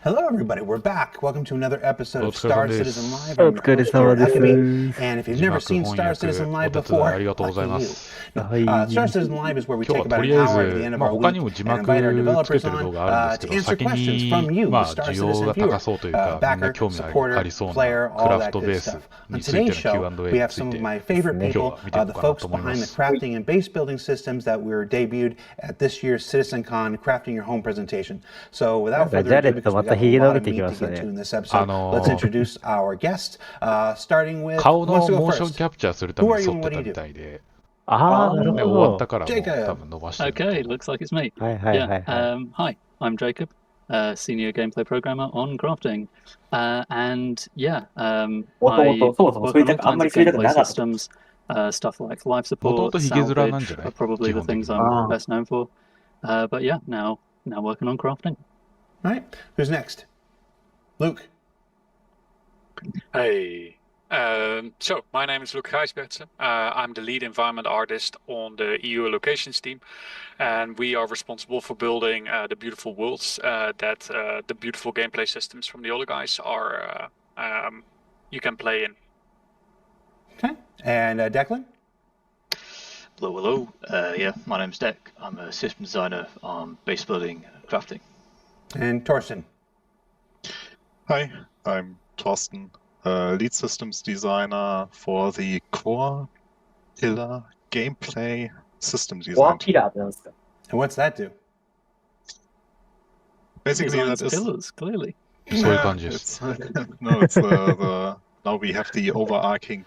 Hello, everybody. We're back. Welcome to another episode of Star Citizen Live. お I'm 疲 your れ host, 様 Jared で Huckabee. す。 And if you've 字 never 幕 seen 翻 Star 訳 Citizen お Live 手伝い before, ありがとうござい lucky ま you. す。 No, はい。 Star Citizen Live is where we 今 take 日は about と an りあえ hour at the end ず、 of our 他に week も字 and 幕 invite our つけ developers てる動 on 画あるんです to け answer ど、先 questions from に、 you, the まあ、 Star 需要 Citizen が viewer, 高そうというか、みんな backer, 興味あ supporter, りそうな player, ク all ラフ that ト good ベース stuff. On についての today's show, Q&A we に have つい some of て、 my 今 favorite 日 people, は見ていこ the うかな folks と思いま behind the す。 crafting and base building systems that were debuted at this year's CitizenCon Crafting Your Home presentation. So なん without か further ジャレ ado, ット because ま we た got ひ a げ伸 lot び of てき meat ま to した get to ね。in this episode, let's introduce our guest, starting with, 顔 who wants の to go モーション first? キャプチャーするた Who め are に you 沿 and って what do た you み do? たいで、ああ、なるで、ほ終わった ど。からもう多 Jacob. 分伸ばしてるんだと Okay, 思う。 looks like it's me. はいはい Yeah. はいはい。Hi, I'm Jacob, senior gameplay programmer on crafting. And yeah, もとも I と、そもそも work そうい on う all あんま kinds り of そういうたく gameplay なかったと。 systems, stuff like life もとも support, とヒゲ面なんじゃ salvage ない are probably 基 the 本的 things に。I'm ああ。 best known for. But yeah, now working on crafting. All right, who's next? Luke. Hey, so my name is Luc Gijsbertsen. I'm the lead environment artist on the EU locations team, and we are responsible for building the beautiful worlds that the beautiful gameplay systems from the other guys are you can play in. Okay, and Declan. Hello. Yeah, my name's Deck. I'm a system designer on base building and crafting. And Torsten. Hi, I'm Torsten, lead systems designer for the core pillar gameplay system コア design ピ team. ラーってなんですか？ And what's that do? Basically, Designs that is pillars, clearly. そういう感じです。 no, it's the now we have the overarching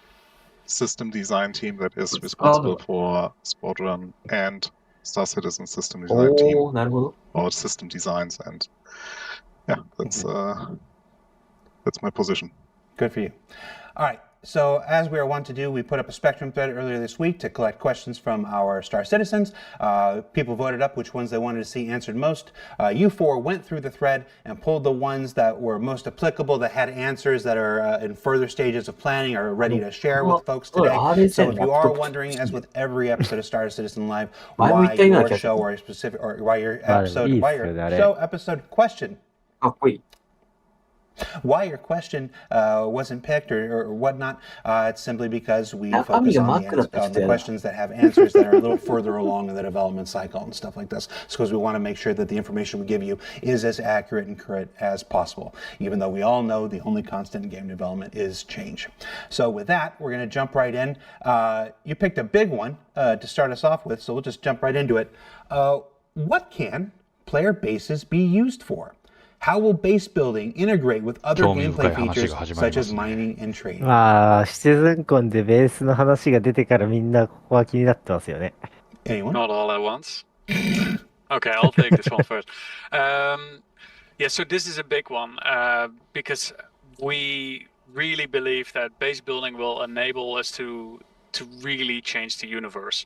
system design team that is responsible for Squadron and Star Citizen system design team おー、なるほど。 or system designs, and yeah, that's my position. Good for you. All right. So as we are wont to do, we put up a Spectrum thread earlier this week to collect questions from our Star Citizens. People voted up which ones they wanted to see answered most. You four went through the thread and pulled the ones that were most applicable, that had answers that are in further stages of planning or ready to share with folks today. So if you are wondering, as with every episode of Star Citizen Live, why your show or a specific or why your show episode question. かっこいい。 Why your question wasn't picked or whatnot, it's simply because we focus on the questions that have answers that are a little further along in the development cycle and stuff like this. It's because we want to make sure that the information we give you is as accurate and current as possible, even though we all know the only constant in game development is change. So with that, we're going to jump right in. You picked a big one to start us off with, so we'll just jump right into it. What can player bases be used for? How will base building integrate with other gameplay features such as mining and trading? まあ、シチズンコンでベースの話が出てからみんなここは気になってますよね。 Anyone? Not all at once. Okay, I'll take this one first. Yeah, so this is a big one because we really believe that base building will enable us to really change the universe,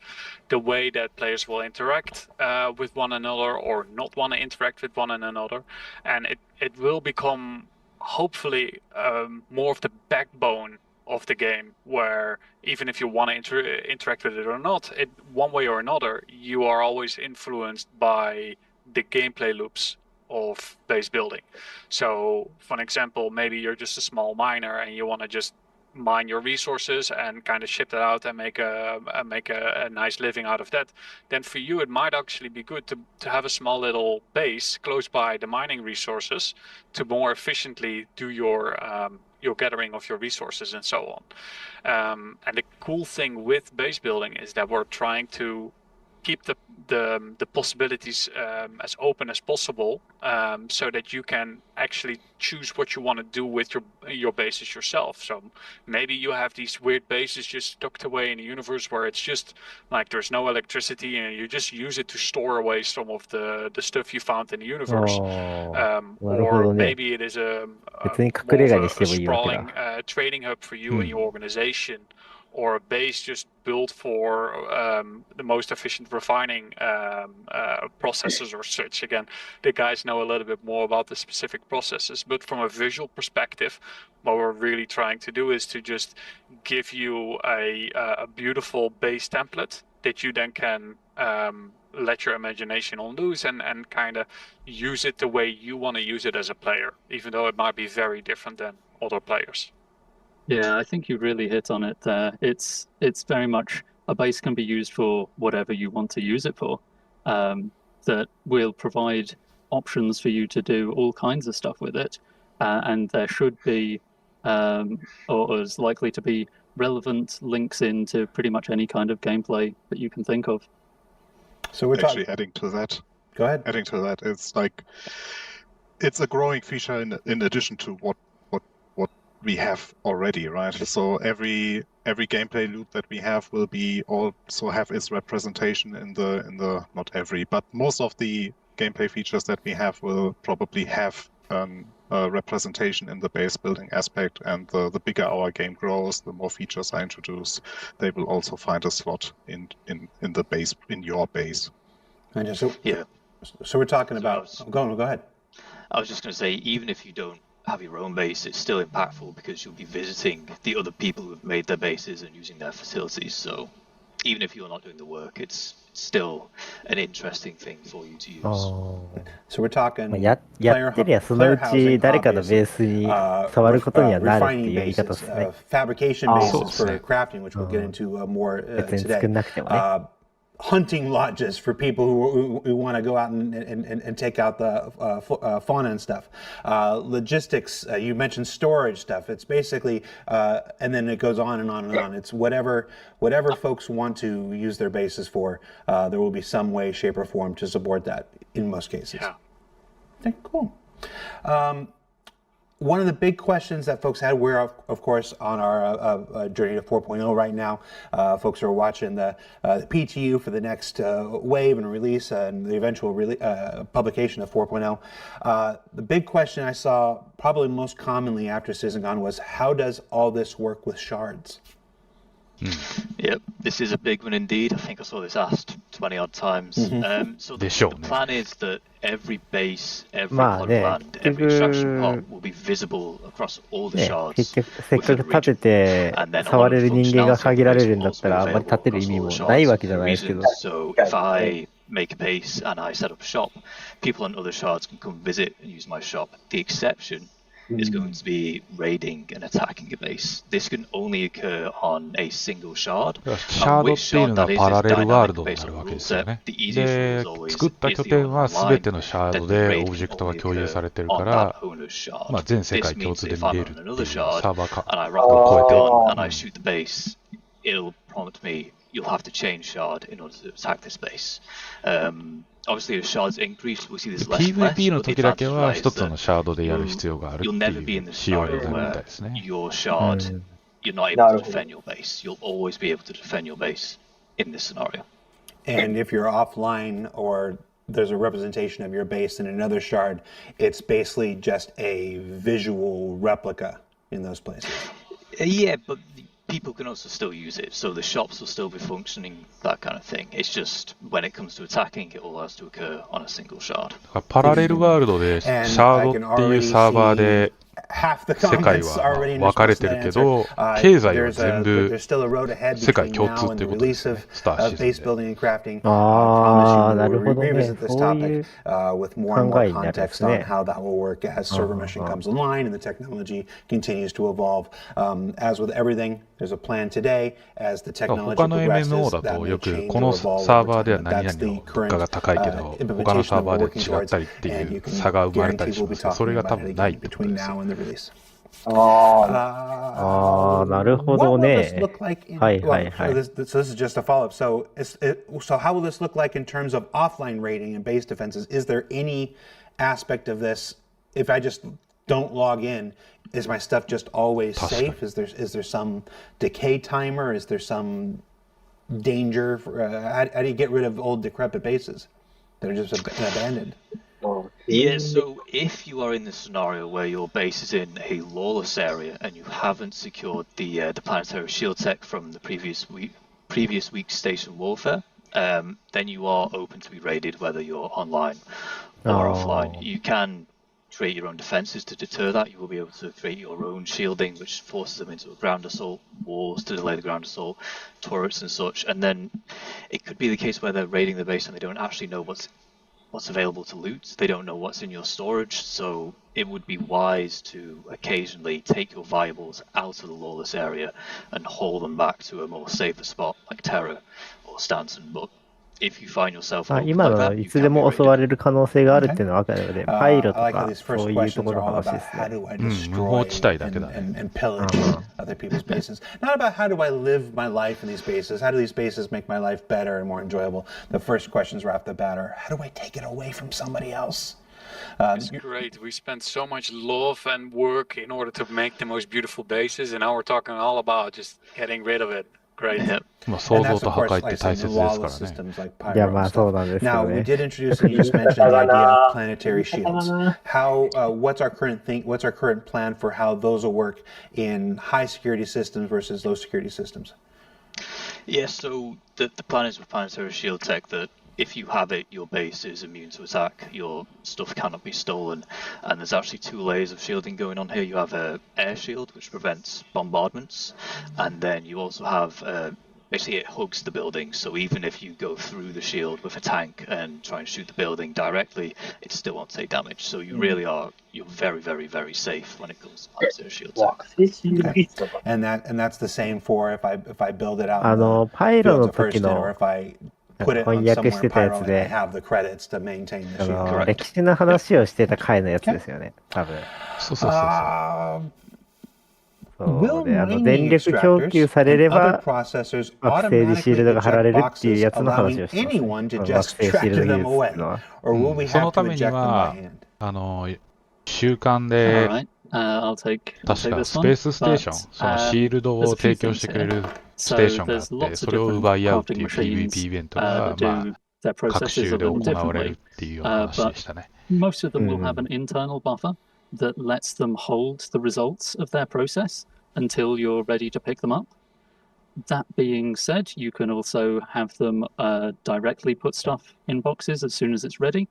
the way that players will interact with one another or not want to interact with one another, and it will become hopefully more of the backbone of the game, where even if you want to interact with it or not, one way or another, you are always influenced by the gameplay loops of base building. So, for example, maybe you're just a small miner and you want to just mine your resources and kind of ship that out and make a nice living out of that, then for you it might actually be good to have a small little base close by the mining resources to more efficiently do your gathering of your resources and so on. And the cool thing with base building is that we're trying to keep the possibilities as open as possible, so that you can actually choose what you want to do with your bases yourself. So maybe you have these weird bases just tucked away in the universe where it's just like there's no electricity and you just use it to store away some of the stuff you found in the universe. Or maybe it is a sprawling trading hub for you and your organization, or a base just built for the most efficient refining processes or such. Again, the guys know a little bit more about the specific processes, but from a visual perspective, what we're really trying to do is to just give you a beautiful base template that you then can let your imagination on loose and kind of use it the way you want to use it as a player, even though it might be very different than other players. Yeah, I think you really hit on it there. It's very much a base can be used for whatever you want to use it for. That will provide options for you to do all kinds of stuff with it, and there should be, or is likely to be, relevant links into pretty much any kind of gameplay that you can think of. So we're Actually, adding to that. Go ahead. Adding to that, it's like it's a growing feature in addition to what we have already, right? So every gameplay loop that we have will be also have its representation in the not every, but most of the gameplay features that we have will probably have a representation in the base building aspect, and the bigger our game grows, the more features are introduced, they will also find a slot in the base, in your base. And so, Yeah. So we're talking about. Go ahead. I was just going to say, even if you don't have your own base, it's still impactful because you'll be visiting the other people who have made their bases and using their facilities. So even if you're not doing the work, it's still an interesting thing for you to use. So we're talking やってりゃそのうち誰かのベースに触ることにはなるっていう言い方ですね。 Fabrication bases for crafting, which we'll get into more 別に作んなくてもね。 Hunting lodges for people who want to go out and take out the fauna and stuff. Logistics, you mentioned storage stuff. It's basically, and then it goes on and on and on. It's whatever folks want to use their bases for, there will be some way, shape, or form to support that in most cases. Yeah. Okay, cool. One of the big questions that folks had, we're of course on our journey to 4.0 right now. Folks are watching the PTU for the next wave and release and the eventual publication of 4.0. The big question I saw probably most commonly after CitizenCon was, how does all this work with shards? Yep, this is a big one indeed. I think I saw this asked 20 odd times. So the plan is that every base, every plot of land, every extraction pot will be visible across all the shards. 結局せっかく立てて触れる人間が限られるんだったらあんまり立てる意味もないわけじゃないですけど。 So if I make a base and I set up a shop, people on other shards can come visit and use my shop. The exception is going to be raiding and attacking a base. This can only occur on a single shard. シャードっていうのはパラレルワールドになるわけですよね。で、作った拠点は全てのシャードでオブジェクトが共有されてるから、まあ、全世界共通で見れるっていうサーバーを超えて。It'll prompt me, you'll have to change shard in order to attack this base. Obviously, as shards increase, we'll see this less and less. PVP の時だけは一つのシャードでやる必要があるっていう仕様になるみたいですね。 Your shard, you're not able to defend your base. You'll always be able to defend your base in this scenario. And if you're offline or there's a representation of your base in another shard, it's basically just a visual replica in those places. Yeah, but people can also still use it, so the shops will still be functioning, that kind of thing. It's just when it comes to attacking, it all has to occur on a single shard. パラレルワールドでシャードっていうサーバーで世界は分かれてるけど、経済は全部世界共通っていうことですね。スターシステム。ああ、なるほどね。そういう考えになるんですね。 how that will work as server meshing comes online and the technology continues to evolve. As with everything, there's a plan today. As the technology 他の progresses, MMO だ that と may よく change こ or の evolve サー over バーでは time. 何 That's 々 the の物価が高いけど他のサーバーで違ったりっていう差が生まれたりしますけど、それが多分ないってことですよ。 なるほどね。 So this is just a follow-up. So how will this look like in terms of offline raiding and base defenses? Is there any aspect of this, if I just don't log in, is my stuff just always safe? Is there some decay timer? Is there some danger? How do you get rid of old decrepit bases that are just abandoned? Yeah, so if you are in the scenario where your base is in a lawless area and you haven't secured the planetary shield tech from the previous week's station warfare, then you are open to be raided whether you're online or offline. You can create your own defenses to deter that. You will be able to create your own shielding, which forces them into a ground assault, walls to delay the ground assault, turrets and such. And then it could be the case where they're raiding the base and they don't actually know what's available to loot. They don't know what's in your storage. So it would be wise to occasionally take your valuables out of the lawless area and haul them back to a more safer spot like Terra or Stanton. But if you find yourself 今のいつでも襲われる可能性があるっていうのは分かるので、パイロとかそういうところの話ですね。無法地帯だけだね。and pillage other people's bases. Not about how do I live my life in these bases. How do these bases make my life better and more enjoyable? The first questions right off the bat are, how do I take it away from somebody else? It's great. We spent so much love and work in order to make the most beautiful bases, and now we're talking all about just getting rid of it. Great. まあ創造と破壊って大切ですからね。いや、まあそうなんですけ Now ど we ね。 did introduce, and you just mentioned the idea of planetary shields. How, what's our current plan for how those will work in high security systems versus low security systems? Yes, so the plan is with planetary shield tech that if you have it, your base is immune to attack, your stuff cannot be stolen, and there's actually two layers of shielding going on here. You have a air shield, which prevents bombardments, and then you also have basically it hugs the building, so even if you go through the shield with a tank and try and shoot the building directly, it still won't take damage. So you really are, you're very, very, very safe when it comes to planetary shield tech. Okay. And that's the same for if I build it out パイロ in の the fields of 時 First, or の if I put it 翻 on 訳 somewhere してたや pyro つ and I で、have the credits to maintain the shield. 歴史の話をしてた回のやつですよね、多分。そうそうそうそう。そうで、電力供給されれば、惑星にシールドが貼られるっていうやつの話をしてます、ね。惑星シールド技術っていうのは。そのためには、習慣で、確かスペースステーション、そのシールドを提供してくれるステーションがあって、それを奪い合うっていう PVP イベントが、まあ、各州で行われるっていうような話でしたね。Most of them will have an internal buffer that lets them hold the results of their process until you're ready to pick them up. That being said, you can also have them directly put stuff in boxes as soon as it's ready.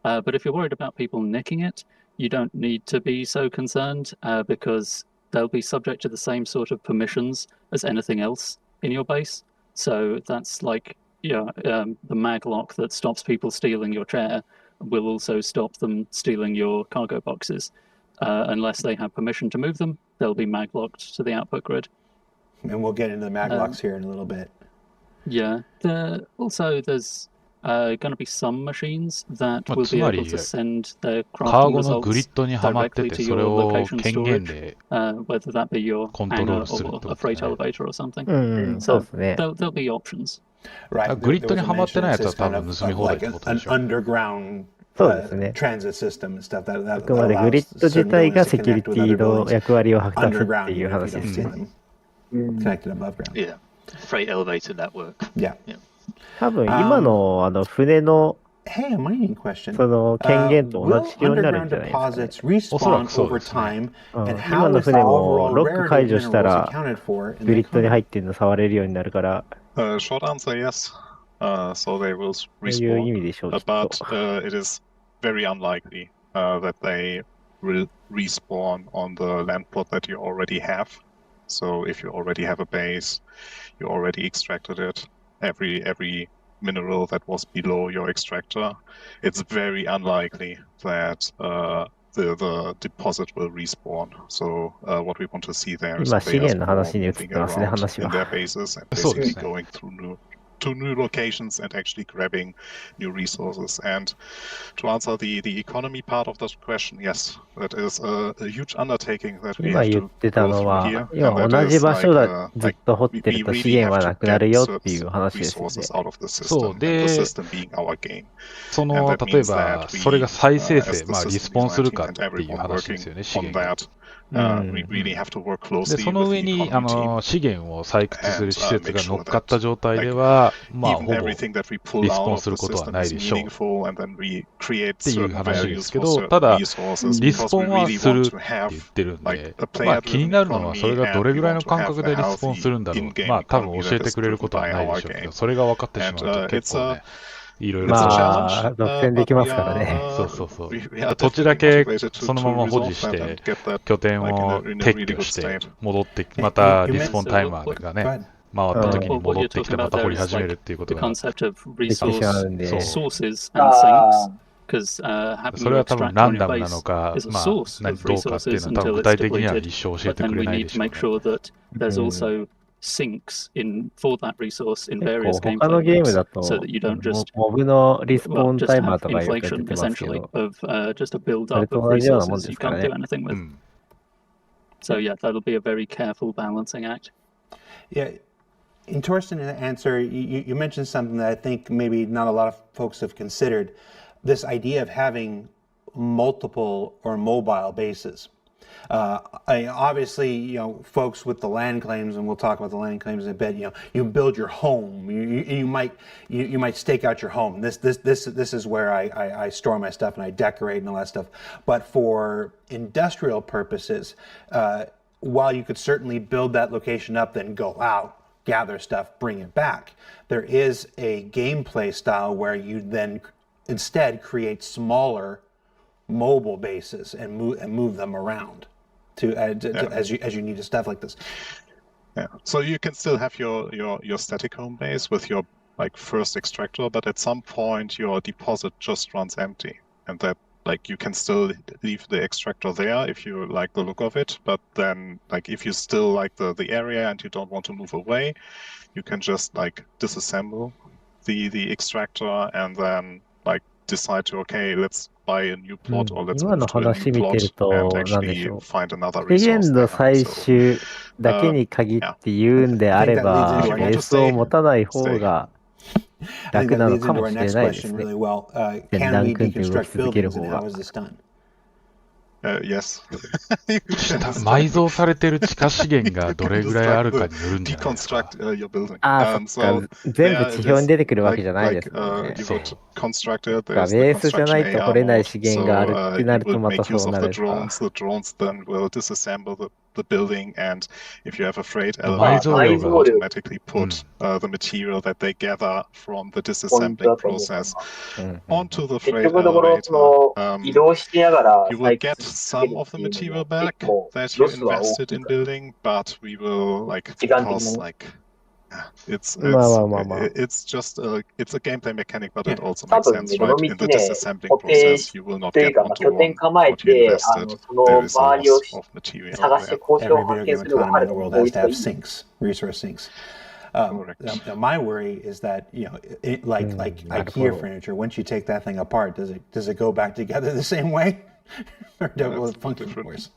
But if you're worried about people nicking it, you don't need to be so concerned because they'll be subject to the same sort of permissions as anything else in your base. So that's like, the mag lock that stops people stealing your chair will also stop them stealing your cargo boxes. Unless they have permission to move them, they'll be mag locked to the output grid. And we'll get into the mag locks here in a little bit. Yeah. Also, there's going to be some machines that will be able to send their crafting results directly to your location storage, whether that be your hangar or a freight elevator or something. So there'll be options. Right. グリッドにはまってないやつは多分盗み放題ってことでしょ。 Underground そうですね。transit system and stuff that あくまでグリッド自体がセキュリティの役割を果たすっていう話ですね。Connected above ground. Yeah. Freight elevator network. Yeah. 多分今の船の Hey, a mining question. その権限と同 Will じようになるんじゃない underground ですか、 deposits ね。respawn over time? And 今 how の is the 船も overall ロック rarity 解 of 除した minerals ら accounted for in グ the リッドに economy? 入ってるの触れるようになるから、 Short answer, yes. So they will そういう意味 respawn, でしょう、きっ but と。 it is very unlikely that they will respawn on the land plot that you already have. So if you already have a base, you already extracted it, every mineral that was below your extractor, it's very unlikely that the deposit will respawn. So what we want to see there is 今資 players 源の more 話に移っ moving てますね、 around 話 in は。 their bases and そうで basically すね。 going to new locations and actually grabbing new resources. And to answer the economy part of that question, yes, that is a huge undertaking that we 今 have 言っ to てた go の through は、 here. 要 And は that 同じ is 場 like, 所だ、ずっと掘ってる we と資 really 源は have な to くな get るよっていう certain 話ですよね。 resources out of the そう system, and the で、 system being our game. そ And の that 例え means ば that それ we, が再生 as 成、 the まあリス system ポンする design か team っ and ていう everyone 話です working よね、資 on 源が。 that, we really have to work で、そ closely の with 上 the に economy team 資源を採掘する and 施設 make が乗 sure っかった that 状態で like は、まあ even ほぼ everything that we リ pull ス out ポン of する the ことは system ない is でしょう。 meaningful, and then we create っていう certain 話で values すけ for ど、 certain ただ、 resources リス because ポ we ンは really する want って to 言 have ってるん like で、 a まあ player 気に driven なるのはそれ economy, がど and れ we ぐらい want の to 感 have 覚 a でリスポンす healthy るんだろう。 in-game まあ多分 economy 教え that て is くれる driven ことは by ないで our しょうけど、 game. それが分かってし And まうと結 it's 構 a ね、いろいろまと。あ、独占できますからね。そうそうそう。土地だけそのまま保持して、拠点を撤去して、戻ってきて、またリスポンタイマーがね、回った時に戻ってきて、また掘り始めるっていうことが。できてしまうんで。それは多分ランダムなのか、まあ、どうかっていうのは多分具体的には一生教えてくれないでしょうね。sinks in for that resource in 結 various 構 gameplay 他のゲーム loops だと、 so that you don't just モブのリスポー well ン just タイマー have とかよく出 inflation てますけ essentially ど、 of just a build あれ up と of 同じようなもん resources で you すから can't ね。 do anything with. So yeah, that'll be a very careful balancing act. Yeah. In Torsten's answer, you mentioned something that I think maybe not a lot of folks have considered, this idea of having multiple or mobile bases. Obviously, folks with the land claims, and we'll talk about the land claims in a bit. You build your home. You might stake out your home. This is where I store my stuff and I decorate and all that stuff. But for industrial purposes, while you could certainly build that location up, then go out, gather stuff, bring it back, there is a gameplay style where you then instead create smaller mobile bases and move them around as you need stuff like this. Yeah. So you can still have your static home base with your first extractor, but at some point your deposit just runs empty, and that you can still leave the extractor there if you like the look of it, but then if you still like the area and you don't want to move away, you can just disassemble the extractor and then decide to let's buy a new plot or let's 今 move の to a 話 new 見てる plot と、 and なんでし actually ょう。 find another 資 resource 源の there. 採 So 集だけに限って言うんであれば、 I think that leads into our ベースを持たない方が I think 楽 that なの leads か into も our しれ next ないです question ね。 really well. 前 Can 段 we 組と動き deconstruct 続ける buildings 方 and how が。 is this done? Yes. 埋蔵されてる地下資源がどれぐらいあるかによるんじゃないですか。 Deconstruct your building. ああ、そっか。全部地表に出てくるわけじゃないですもんね。 you would construct it. ベ There's the ースじゃない construction と AR 掘れない mode. 資源があるって So な you ると would また make そ use う of な the るか。 drones. The drones then will disassemble the building, and if you have a freight 埋 element, 蔵 you 量 will が automatically put the material that they gather from the disassembling process onto the 結 freight 局のところ、そ elevator. の移動しながら You will 採 get 掘し some of the 続けるっていうの material も back 結構 that you ロスは大 invested きい in から。 building, but we will 時間的 because に。まあまあまあまあ。 it's just it's a gameplay mechanic, but it also 多 makes 分ね、 sense, どの right? 道 In the ね、 disassembling 固定 process, you will not という get か、one 拠 to 点 one 構え what you て、 invested. その There is a 周りを loss of material 探して there. 交渉 Every を発 video 見 game するのが economy 彼 in the の world 合 has 理 to と have いい。 sinks, resource sinks. Correct. Now my worry is that like IKEA furniture, once you take that thing apart, does it go back together the same way, or will it function worse?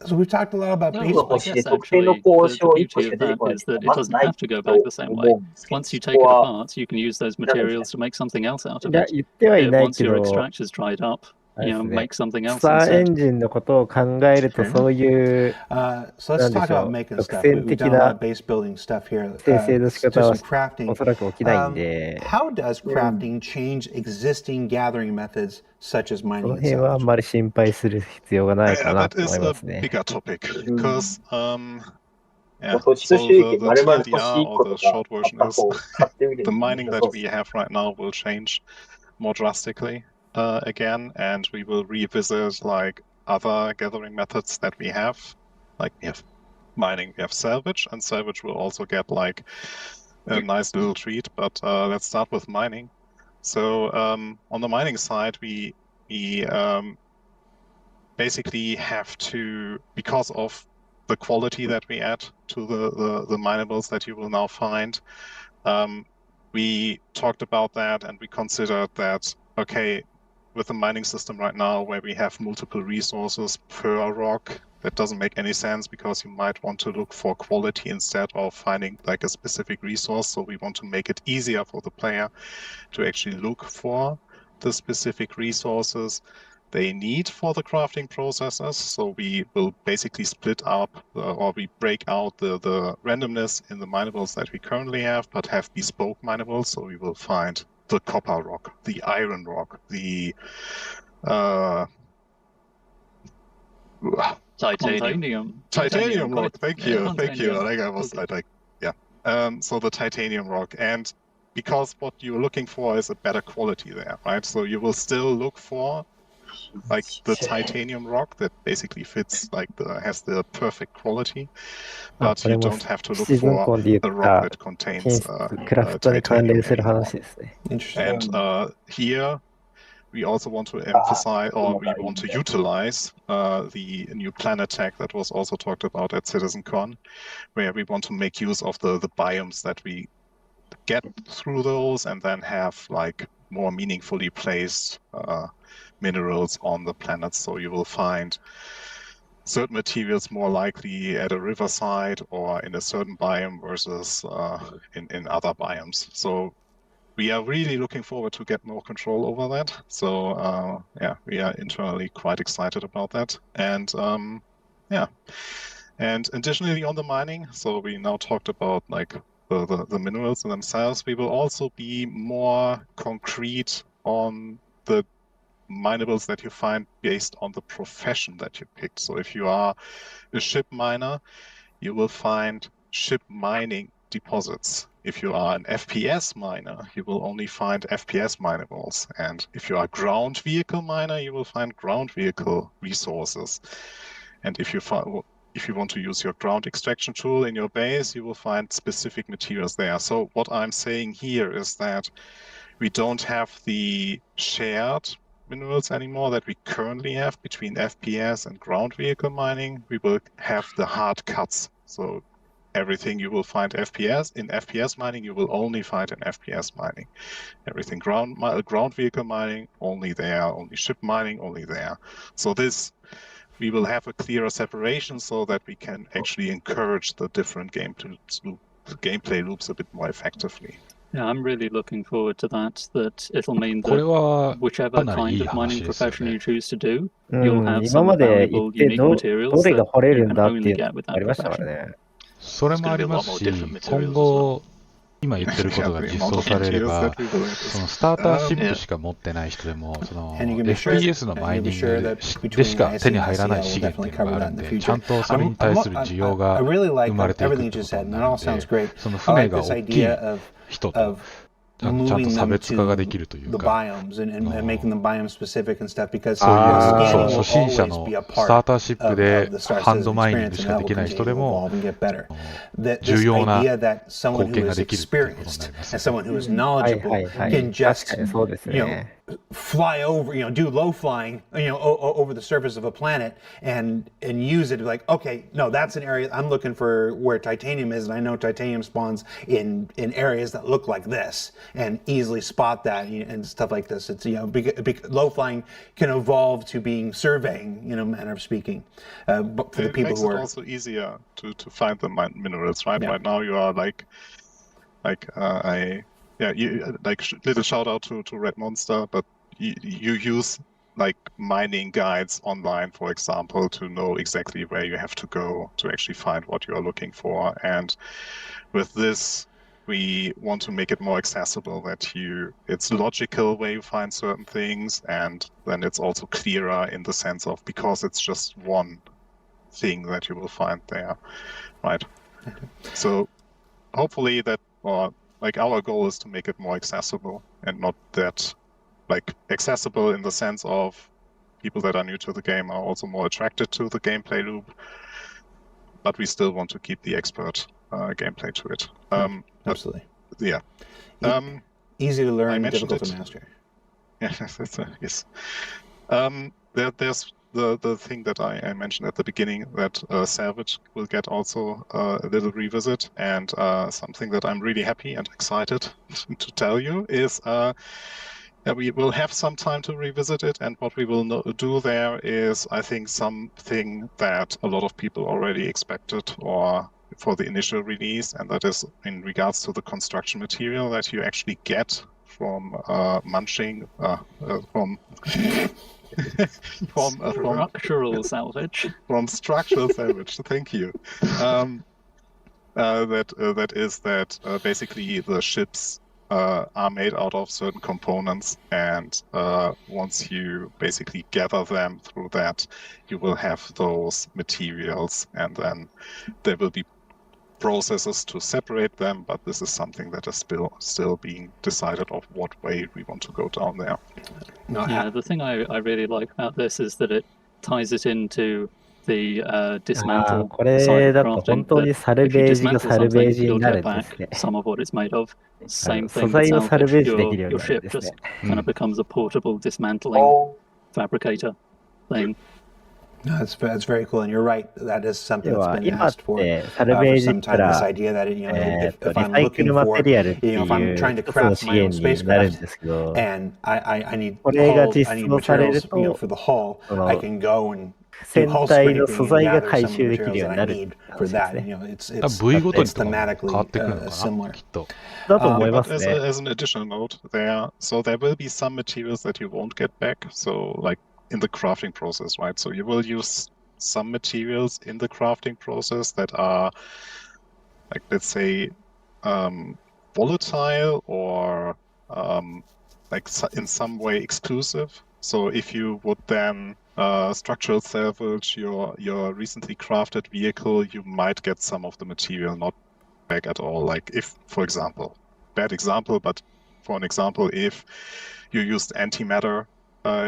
So we've talked a lot about No, base well, I Well, building. guess the actually beauty of that is that it doesn't have to go back the same way. Once you take it apart, you can use those materials to make something else out of いや、 it. 言ってはいない Once け your ど、 extractor's dried up, あれですね。 make something ス else ターエ instead. ンジンのことを考えると、そういう、 So let's なんで talk しょ about う、 making 独 stuff. 占 We've 的 done a lot な of base building stuff here. 生成の仕 To 方は some crafting. おそらく起きないんで、 How does crafting change existing gathering methods such as こ mining の and 辺はあん salvage? まり心配する必要がないか Yeah, な that と思 is いま a すね。 bigger topic because yeah. 土地と So 収益 the 丸々 TLDR 星1 or 個 the とか short あっ version た is 方を使ってみる the のも面 mining 白 that そうです we have right now will change more drastically again, and we will revisit other gathering methods that we have. Like we have mining, we have salvage, and salvage will also get a nice little treat. But let's start with mining. So on the mining side, we basically have to, because of the quality that we add to the minables that you will now find, we talked about that and we considered that, okay, with the mining system right now where we have multiple resources per rock, that doesn't make any sense because you might want to look for quality instead of finding a specific resource. So we want to make it easier for the player to actually look for the specific resources they need for the crafting processes. So we will basically split up or we break out the randomness in the minables that we currently have, but have bespoke minables. So we will find the copper rock, the iron rock, the Titanium. titanium rock. Right. Thank Yeah, you. I think I was titanium. yeah. So the titanium rock, and because what you're looking for is a better quality there, right? So you will still look for like the titanium rock that basically fits, like has the perfect quality, but you don't have to look for a rock that contains titanium anymore. And here we also want to emphasize, or we want to utilize the new planet tag that was also talked about at CitizenCon, where we want to make use of the biomes that we get through those, and then have like more meaningfully placed minerals on the planet. So you will find certain materials more likely at a riverside or in a certain biome versus in other biomes. So we are really looking forward to get more control over that. So yeah, we are internally quite excited about that. And yeah, and additionally on the mining, so we now talked about like the minerals in themselves. We will also be more concrete on the minables that you find based on the profession that you picked. So if you are a ship miner, you will find ship mining deposits. If you are an FPS miner, you will only find FPS minables. And if you are a ground vehicle miner, you will find ground vehicle resources. And if you want to use your ground extraction tool in your base, you will find specific materials there. So what I'm saying here is that we don't have the shared minerals anymore that we currently have between FPS and ground vehicle mining. We will have the hard cuts. So everything you will find in FPS mining, you will only find in FPS mining. Everything ground vehicle mining, only there. Only ship mining, only there. So this, we will have a clearer separation so that we can actually encourage the different gameplay loops a bit more effectively. Yeah, I'm really looking forward to that. That it'll mean that whichever kind of mining profession you choose to do, you'll have some valuable, unique materials that you can only get with that profession. それもありますし、今後、今言ってることが実装されれば、そのスターターシップしか持ってない人でも、その FPS のマイニングでしか手に入らない資源っていうのがあるんで、ちゃんとそれに対する需要が生まれていくってことになるので、その船が大きい人と、ちゃんと差別化ができるというか、初心者のスターターシップでハンドマイニングしかできない人でも重要な貢献ができるということになりますね。fly over, do low flying, over the surface of a planet and use it like, okay, no, that's an area I'm looking for where titanium is, and I know titanium spawns in areas that look like this, and easily spot that and stuff like this. It's low flying can evolve to being surveying, manner of speaking. But for the people who are, it makes it also easier to find the minerals, right? Yeah. Right now you are little shout out to Red Monster, but you use like mining guides online, for example, to know exactly where you have to go to actually find what you are looking for. And with this, we want to make it more accessible, that it's logical where you find certain things, and then it's also clearer in the sense of, because it's just one thing that you will find there, right? So hopefully our goal is to make it more accessible, and not that accessible in the sense of people that are new to the game are also more attracted to the gameplay loop, but we still want to keep the expert gameplay to it. Absolutely. Yeah. Easy to learn, difficult to master. Yeah, yes. There's the thing that I mentioned at the beginning, that Salvage will get also a little revisit, and something that I'm really happy and excited to tell you is we will have some time to revisit it, and what we will do there is, I think, something that a lot of people already expected or for the initial release, and that is in regards to the construction material that you actually get from munching from structural salvage. From structural salvage. Thank you. That is basically the ships are made out of certain components, and once you basically gather them through that, you will have those materials, and then they will be processes to separate them, but this is something that is still being decided of what way we want to go down there. Yeah, the thing I really like about this is that it ties it into the dismantle これだと side 本 of 当に crafting. サル If you ベージが dismantle サルベー something, ジに you'll なる get んです back ね。 some of what it's made of. Same 素 thing with 材のサル salvage. ベージできるよう Your になる ship んですね。 just kind of becomes a portable dismantling Oh, fabricator thing. No, that's very cool, and you're right. That is something 要 that's は been 今っ asked for てサルベ for ージっ some た time. This ら idea that if リ I'm サイク looking ルマ for, テリアルってい if I'm う trying to 一つの craft 資 my own 源になるん spacecraft ですけど、 and I need これが hull, 実 I need 装される materials, と for the hull. その I can go and do 船 hull 体の scraping 素 and 材が gather 回 some of 収 the できる materials よう that に I なる need って for 話です that. ね。部位ごとに It's とかも変わ thematically ってくるのかな similar. きっと。だと思いま But すね。 as an additional note, so there will be some materials that you won't get back. So like in the crafting process, right? So you will use some materials in the crafting process that are, like, let's say, volatile or in some way exclusive. So if you would then structural salvage your recently crafted vehicle, you might get some of the material not back at all. Like if, for example, bad example, but for an example, if you used antimatter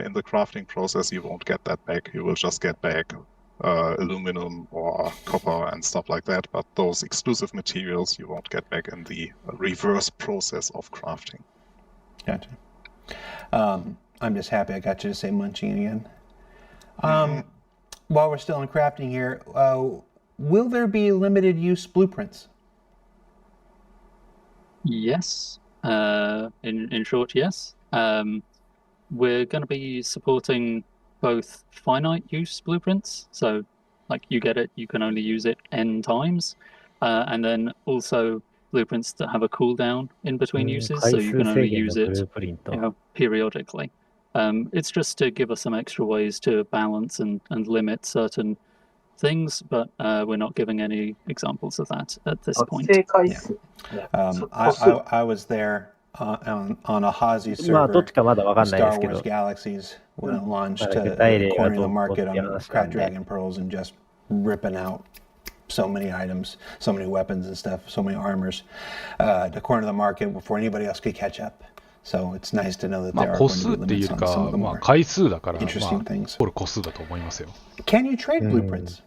in the crafting process, you won't get that back. You will just get back aluminum or copper and stuff like that. But those exclusive materials you won't get back in the reverse process of crafting. Gotcha. I'm just happy I got you to say munching again. While we're still in crafting here, will there be limited use blueprints? Yes. In short, yes. We're going to be supporting both finite use blueprints. So, like, you get it, you can only use it n times. And then also blueprints that have a cooldown in between uses, so you can only use it periodically. It's just to give us some extra ways to balance and limit certain things, but we're not giving any examples of that at this point. 正回数。 I was there on a Hazy まあどっ server, ちかまだわかんないで Star すけ Wars ど、 Galaxies, when it launched, まだ具体例が cornering ど the う market っていう on 話な Cracked んで、 Dragon Pearls and just ripping out so many items, so many weapons and stuff, so many armors to corner the market before anybody else could catch up. So it's nice to know that ま there あ are 個 going 数 to っ be ていうよ limits り on some か、 of the まあ more 回数だから、ま interesting あ、 things. これ個数だと思いますよ。 Can you trade blueprints?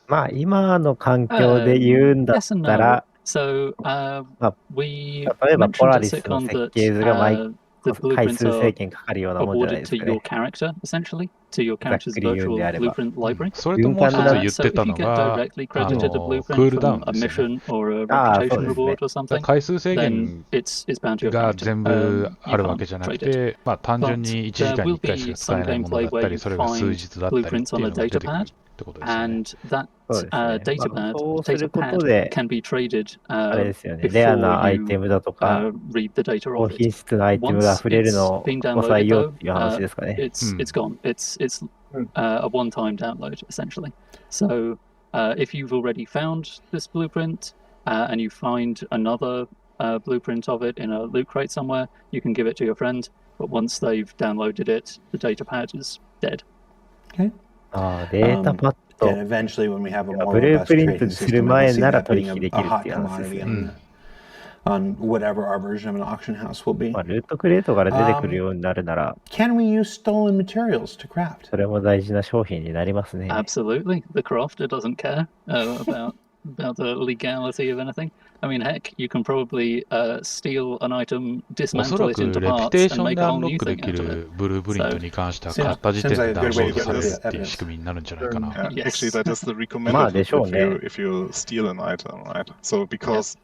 まあ今の環境で言うんだっ Yes and た no. ら、 So まあ we 例えばポ mentioned ラ at リスの CitizenCon 設 that 計図がthe 回 blueprints 数 are 制限かかるようなもんじゃない awarded です to か your ね。 character, essentially, to your character's ざっくり言うん virtual であれば。 blueprint library. それともう一つ言ってた So の if you get が、directly credited a ク blueprint ールダウン from a ですよね。 mission or a ああ、そう reputation です reward ね。 or something, 回数制 then 限 it's bound to your が character. 全部あ You るわ can't けじゃな trade く it. て、まあ単純 But に1時 there 間に will 1回し be か使 some えないものだ gameplay った where り、 you それが数 find 日だったりっていう blueprints on の a が出て data くる pad, ってことですよね。 and that そうですね。 data まあ pad そうす data ること pad で、 can be traded あれですよね。レア before なアイテ you ムだとか、 read the data 高 of 品 it. 質なアイテムが Once 触れる it's のを been こさ downloaded いよう though, っていう話ですかね。 it's gone. It's a one-time download essentially. So if you've already found this blueprint and you find another blueprint of it in a loot crate somewhere, you can give it to your friend. But once they've downloaded it, the data pad is dead. Okay. ああ、データパッ And ド。 eventually, when we have a more ブルー robust プリント trading にする system, we'll 前 see なら that 取 being 引で a きるっ hot ていう話です commodity よね。on whatever our version of an auction house will be. まあ、ルートクレートから出てくるようになるなら、 Can we use stolen materials to craft? それも大事な商品になりますね。 Absolutely. The crafter doesn't care about the legality of anything. I mean, heck, you can probably steal an item, おそ dismantle ら it く into レピ parts, テーシ and ョン make で a ア whole ンロ new ックで thing き out of る it. ブループリントに関しては、 Seems- 買った時点 seems like で a ダウ good ン way ロー to ド get さ rid れ of る the っていう仕組みになるんじゃないかな。 Yes. Actually, that is the recommended Ma, route diciamo, if you steal an item, right? So because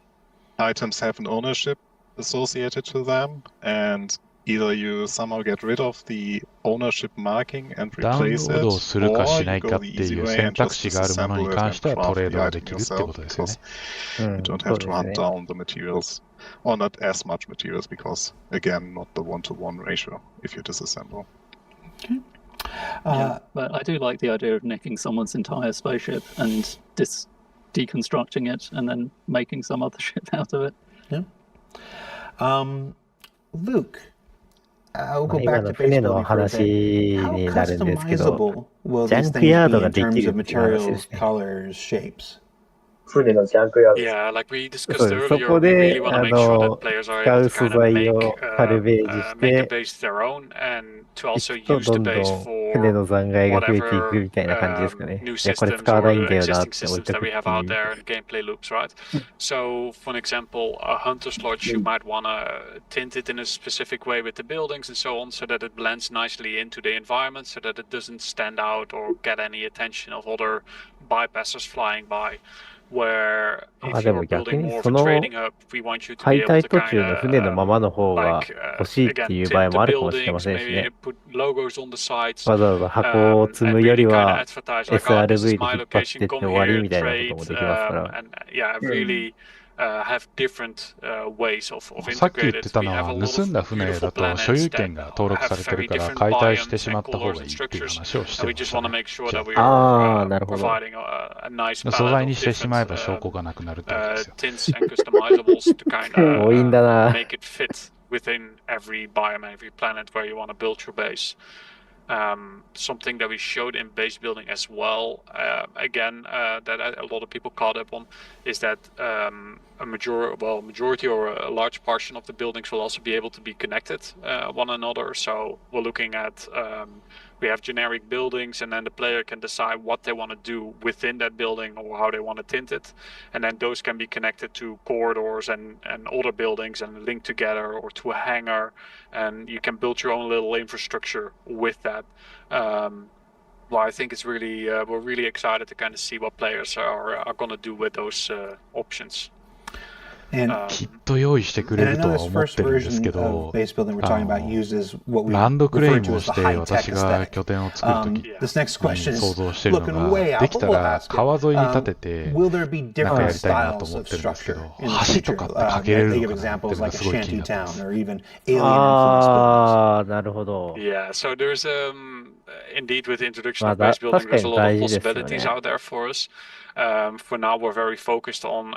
items have an ownership associated to them, and either you somehow get rid of the ownership marking and ダウンロ replace ードを it, するか or し you ないか go って the easy いう way 選 and 択 just 肢があるもの disassemble に it 関 and してはト craft レー the ドがで item きるってこ yourself とですよね。 because うん you don't そ have う to です hunt ね。 down the materials, or not as much materials, because again, not the one-to-one ratio if you disassemble. Yeah, but I do like the idea of nicking someone's entire spaceship and deconstructing it and then making some other ship out of it. Yeah. Luke, we'll まあ go 今 back の to 船 base の building for a 話 bit. に How なるんですけど、 customizable will ジャ these ンク things ヤー be ドが in でき terms る of っていう話で materials, すね。 colors, shapes? 船のジャンクヤード。Yeah, like we そ discussed うです。そ earlier, こ we で、 really want to make sure that players are 使 able う to 素 kind of 材をサルベージし make て the base their own and to い also くと use ど the んど base ん船 for の残骸が増えていく whatever みたいな感じですかね。 new いや、これ systems 使わないん or だよなっ existing て置い systems と that くっ we have てい out う。 there in gameplay loops, right? So, for an example, a hunter's lodge, you might want to tint it in a specific way with the buildings and so on, so that it blends nicely into the environment, so that it doesn't stand out or get any attention of other bypassers flying by. Where あ、 if で you're も逆 building に more of そ a の trading hub, we want you to 解 be able 体 to 途 kind 中の船のままの of 方が like 欲しいって again いう場合 tint もあ the るかもしれま buildings, せんし maybe ね。 put logos on the sides, わざわざ箱を積 and むよ really り kind of は advertise like, oh, this is SRV で my 引っ張って location, って come 終わり here, みたいなこと trade, もできますから。 and yeah, really have different ways of さっき言っ integrated. てた We の have は a lot 盗ん of だ船 beautiful だと所 planets 有権 that が登録 have されてる very から different 解体して biomes しま and った方 colors が and いいっていう structures, 話をして and ま we just した want to ね。 make sure じゃ that we ああ、 are なるほど。 providing a nice あ素 palette 材 of にしてし different まえば証拠がなくなるってわけですよ。 tints and customizables to kind 強引だ of な。 make it fit within every biome, every planet where you want to build your base. Something that we showed in base building as well, again, that a lot of people caught up on, is that a majority or a large portion of the buildings will also be able to be connected one another. So we're looking at we have generic buildings, and then the player can decide what they want to do within that building or how they want to tint it, and then those can be connected to corridors and other buildings and linked together, or to a hangar, and you can build your own little infrastructure with that. Well, I think it's really we're really excited to kind of see what players are going to do with those options. And きっと用意してくれ And I ると know は this 思っ first てるんです version け of ど、 base building we're talking about uses what we ランドクレイ refer ン to を as し the て high-tech 私が aesthetic. 拠点を作るとき This next question 想 is 像してるの looking が、 way で out, き but た we'll ら ask 川沿いに it. 立てて Will there be なんかや different りたいなと styles 思っ of てるんですけ structure ど、 in the 橋と future? かってかけれ They る give のかなっていう examples のが like a すごい気に shanty なってま town す。 or even alien-influenced buildings. ああ、なるほど。 Yeah, so there's indeed with the introduction まあ of base 確 building, か there's a に lot 大 of 事ですよ possibilities ね。 out there for us. For now, we're very focused on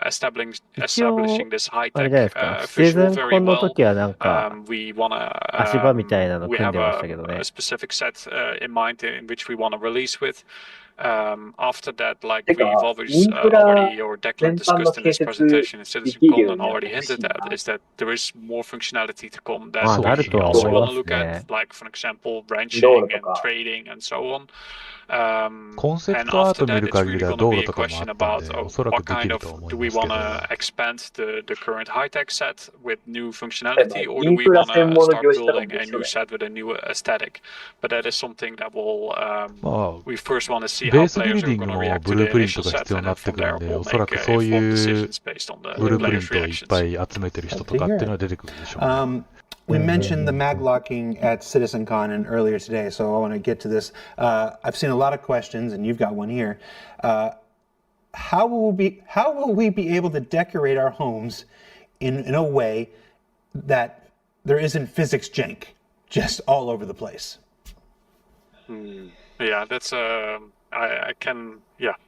establishing 一応、 this あれ high-tech じゃないですか。シー visual ズン very コンの well. 時はなんか We wanna 足場みたいなの we 組ん have でましたけど a ね。 specific set in mind in which we wanna release with. After that, like てか、 we've always インフラ already or 全 Declan 般の discussed in 建 this 設 presentation in できる CitizenCon よう and になって already ほし hinted い at な。 is that there is more functionality to come ま that あ、なる we とは also 思い want ま to す look at, ね。 like for example, 道 branching 路と and か。 trading and so on. コンセプ And トアー after ト見 that, る it's 限り really では going to 道 be 路 a とかもあ question ったん about で、おそらく what でき kind る of と思い do ま we すけ want ど、 to expand the current high-tech set with new でも functionality, or イ do ン we フラ want 専 to 門の start 業種とかも building で a きそう new だよ。 set with a new aesthetic? But that is something that will まあ、 we first want to see ベ how ースビル players デ are ィング going to も react ブ to ル the ープリント initial が必要 set, に and な then ってく from るん there で、 we'll おそら make くそう informed いう decisions based on ブ the ループリン players' トをいっ reactions. ぱい集めてる人とかっていうのは出てくるでしょうね。We mentioned the mag locking at CitizenCon and earlier today, so I want to get to this. I've seen a lot of questions, and you've got one here. How will we be able to decorate our homes in a way that there isn't physics jank just all over the place? Yeah, that's I can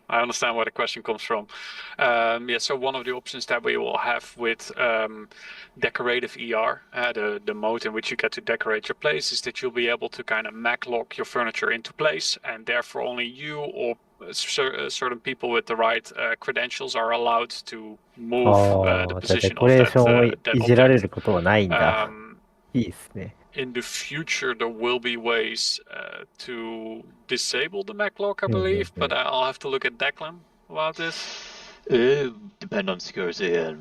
I understand where the question comes from. So one of the options that we will have with decorative ER, the mode in which you get to decorate your place, is that you'll be able to kind of mag lock your furniture into place, and therefore only you or certain people with the right credentials are allowed to move あ the あ、じゃあデ position コ of レー that ションを that いじられ object. ることはないんだ。いいですね。 In the future, there will be ways to disable the mag lock, I believe, but I'll have to look at Declan about this. Depend on security and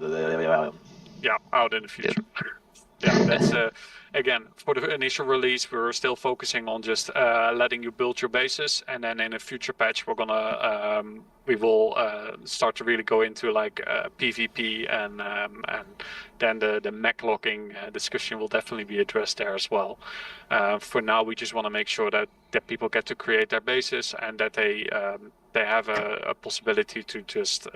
Yeah, out in the future. Yeah, that's again for the initial release. We're still focusing on just letting you build your bases, and then in a future patch, we will start to really go into like PvP, and then the mag locking discussion will definitely be addressed there as well. For now, we just want to make sure that people get to create their bases, and that they have a possibility to just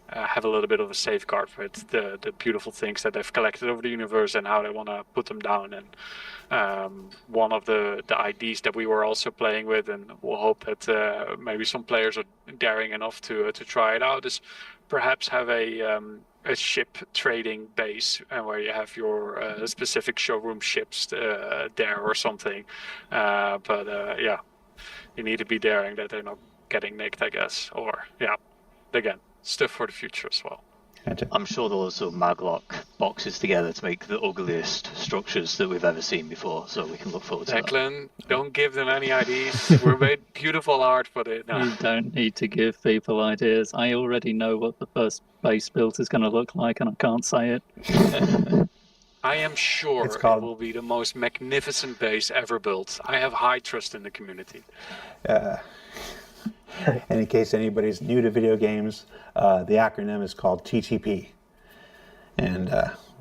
have a little bit of a safeguard with the beautiful things that they've collected over the universe and how they want to put them down. And one of the ideas that we were also playing with, and we'll hope that maybe some players are daring enough to try it out, is perhaps have a ship trading base, where you have your specific showroom ships there or something. But you need to be daring that they're not getting nicked, I guess, or again, stuff for the future as well. Gotcha. I'm sure they'll also maglock boxes together to make the ugliest structures that we've ever seen before, so we can look forward to that. Declan, don't give them any ideas. We're made beautiful art for it. No. You don't need to give people ideas. I already know what the first base built is going to look like, and I can't say it. I am sure it will be the most magnificent base ever built. I have high trust in the community. And in case anybody's new to video games, the acronym is called TTP. And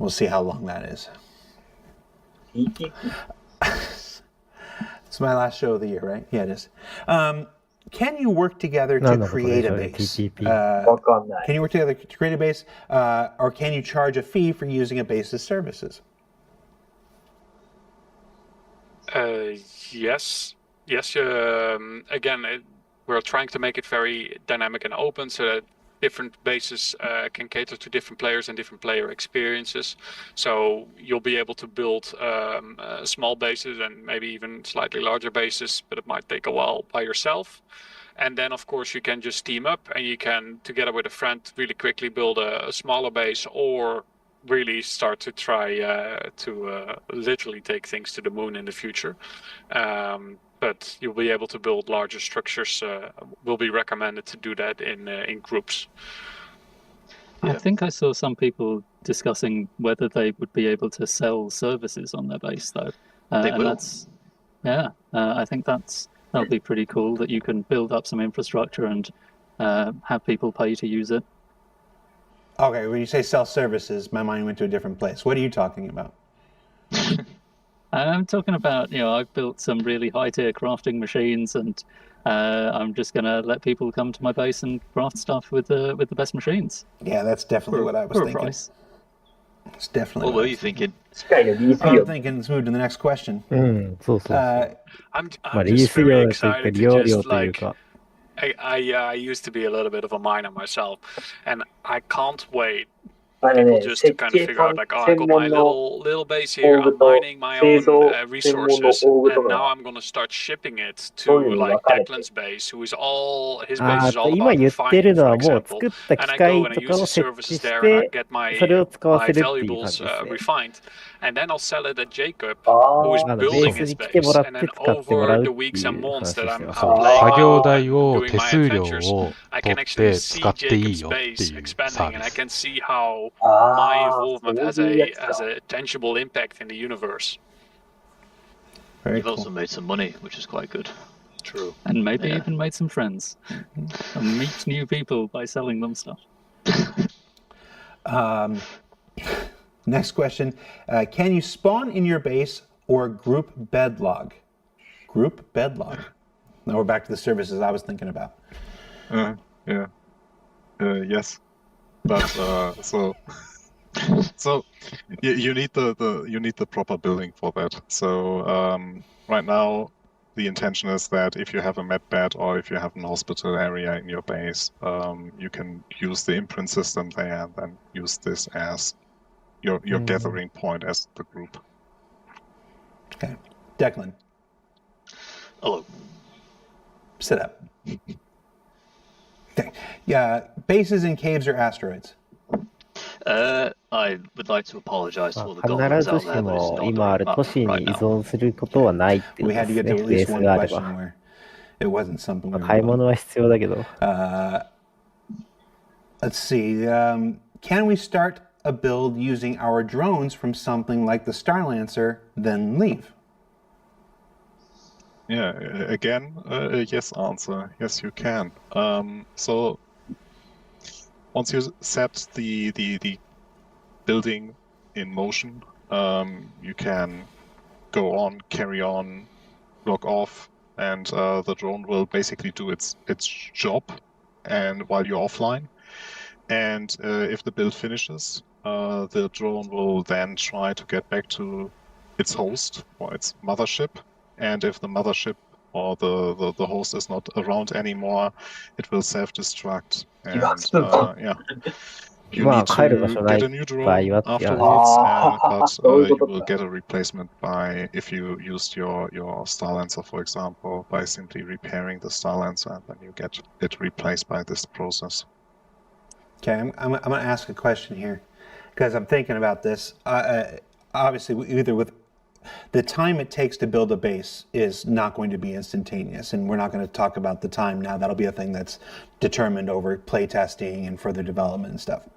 we'll see how long that is. It's my last show of the year, right? Yeah, it is. Can you work together to create a base? Can you work together to create a base? Or can you charge a fee for using a base's services? Yes. Again, we're trying to make it very dynamic and open so that different bases can cater to different players and different player experiences. So you'll be able to build small bases and maybe even slightly larger bases, but it might take a while by yourself. And then, of course, you can just team up and you can, together with a friend, really quickly build a smaller base or really start to try to literally take things to the moon in the future. But you'll be able to build larger structures. Will be recommended to do that in groups. I think I saw some people discussing whether they would be able to sell services on their base, though. They will. I think that'll be pretty cool that you can build up some infrastructure and have people pay to use it. Okay, when you say sell services, my mind went to a different place. What are you talking about? I'm talking about, I've built some really high-tier crafting machines, and I'm just going to let people come to my base and craft stuff with the best machines. Yeah, that's definitely what I was thinking. Price. It's definitely. What were you thinking? I'm thinking let's move to the next question. I'm just very excited to just like. I used to be a little bit of a miner myself, and I can't wait. People just to kind of figure out like, I got my little base here, I'm mining my own resources, and now I'm going to start shipping it to like Declan's base, his base is all about refining, for example, and I go and I use the services there and I get my valuables refined, and then I'll sell it at Jacob, who is building his base, and then over the weeks and months that I'm playing, doing my adventures, I can actually see Jacob's base expanding, and I can see how my involvement has a tangible impact in the universe. You've also made some money, which is quite good. True. And maybe even made some friends. And meet new people by selling them stuff. Next question. Can you spawn in your base or group bedlog? Group bedlog. Now we're back to the services I was thinking about. Yes. But so you need the proper building for that. So right now the intention is that if you have a med bed or if you have an hospital area in your base, you can use the imprint system there and then use this as your gathering point as the group. Okay, Declan. Hello. Sit up. Okay. Yeah, bases in caves or asteroids? I would like to apologize to all the goblins out there, but it's not the right now. We had to get to at least one question where it wasn't something we Let's see. Can we start a build using our drones from something like the Starlancer, then leave? Yeah, again, yes answer. Yes, you can. So once you set the building in motion, you can go on, carry on, log off, and the drone will basically do its job, and while you're offline. And if the build finishes, the drone will then try to get back to its host or its mothership. And if the mothership or the host is not around anymore, it will self-destruct. And you need to get a new drone afterwards, but you will get a replacement if you used your Starlancer, for example, by simply repairing the Starlancer, and then you get it replaced by this process. Okay, I'm going to ask a question here because I'm thinking about this. Obviously, either with the time it takes to build a base is not going to be instantaneous, and we're not going to talk about the time now. That'll be a thing that's determined over playtesting and further development and stuff.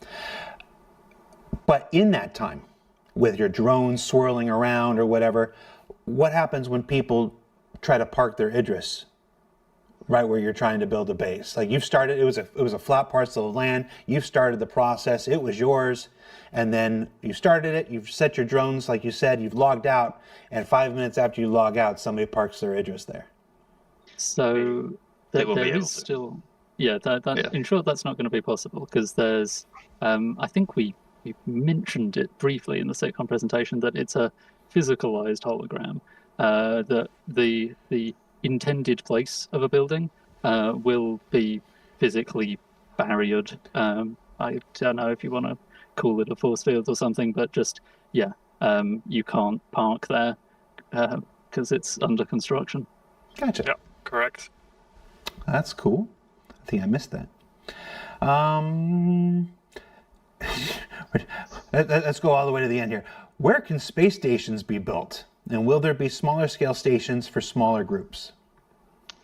But in that time, with your drones swirling around or whatever, what happens when people try to park their Idris right where you're trying to build a base? Like, you've started, it was a flat parcel of land, you've started the process, it was yours, and then you started it, you've set your drones, like you said, you've logged out, and 5 minutes after you log out, somebody parks their Idris there. So there is still, in short, that's not going to be possible, because there's, I think we mentioned it briefly in the SitCon presentation, that it's a physicalized hologram, that the intended place of a building will be physically barriered. I don't know if you want to call it a force field or something, but just, you can't park there because it's under construction. Gotcha. Yeah, correct. That's cool. I think I missed that. Let's go all the way to the end here. Where can space stations be built? And will there be smaller scale stations for smaller groups?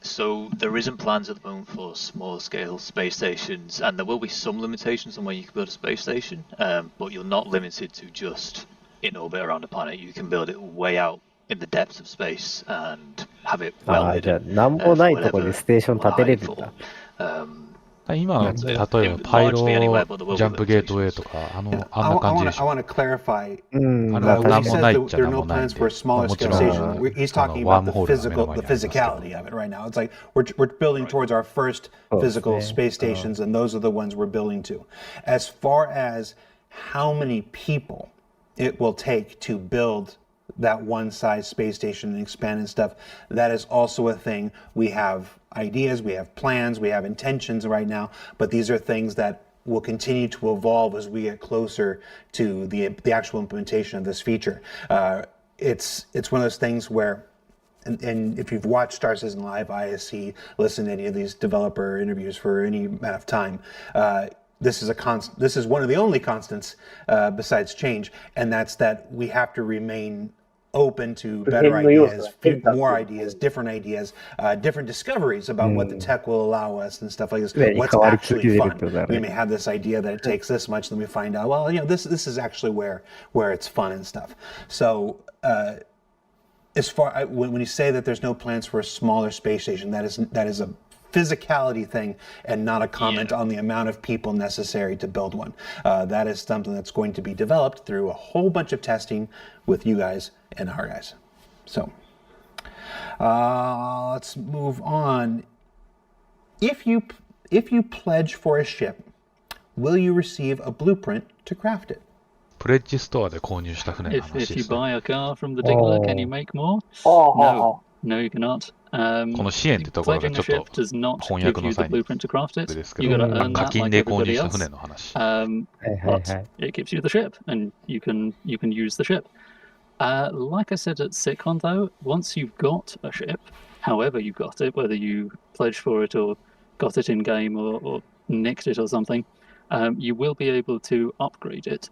So there isn't plans at the moment for small scale space stations, and there will be some limitations on where you can build a space station, but you're not limited to just in orbit around a planet. You can build it way out in the depths of space and have it well hidden. なんもないところにステーション建てれるんだ。今の例えばパイロジャンプゲートウェイとかあんな感じでしょ。I want to clarify. なんもないっちゃ There な are ん no もないん plans で。 for a smaller もち scale ろん station. He's talking about the physicality of it right now. It's like we're building towards our first physical space stations, and those are the ones we're building to. As far as how many people it will take to build that one size space station and expand and stuff, that is also a thing. We have ideas, we have plans, we have intentions right now, but these are things that will continue to evolve as we get closer to the actual implementation of this feature. It's one of those things where, and if you've watched Star Citizen Live, ISC, listen to any of these developer interviews for any amount of time, this is one of the only constants besides change, and that's that we have to remain open to better ideas, more ideas, different discoveries about what the tech will allow us and stuff like this. What's actually fun? We may have this idea that it takes this much, then we find out, well, this is actually where it's fun and stuff. So as far when you say that there's no plans for a smaller space station, that is a physicality thing and not a comment on the amount of people necessary to build one. That is something that's going to be developed through a whole bunch of testing with you guys and our guys. So let's move on. If you pledge for a ship, will you receive a blueprint to craft it? プレッジストアで購入した船の If 話 you ですね。 buy a car from the dealer, can you make more? No, you cannot. この支援ってところが Pledging ちょ a っ ship と does not 翻 give 訳の you the 際に blueprint to craft it. ですけ You ど、 got to earn 課 that 金 like で購入 everybody した else. 船の話。But it gives you the ship, and you can use the ship. Like I said at SitCon, though, once you've got a ship, however you got it, whether you pledged for it or got it in game or nicked it or something, you will be able to upgrade it.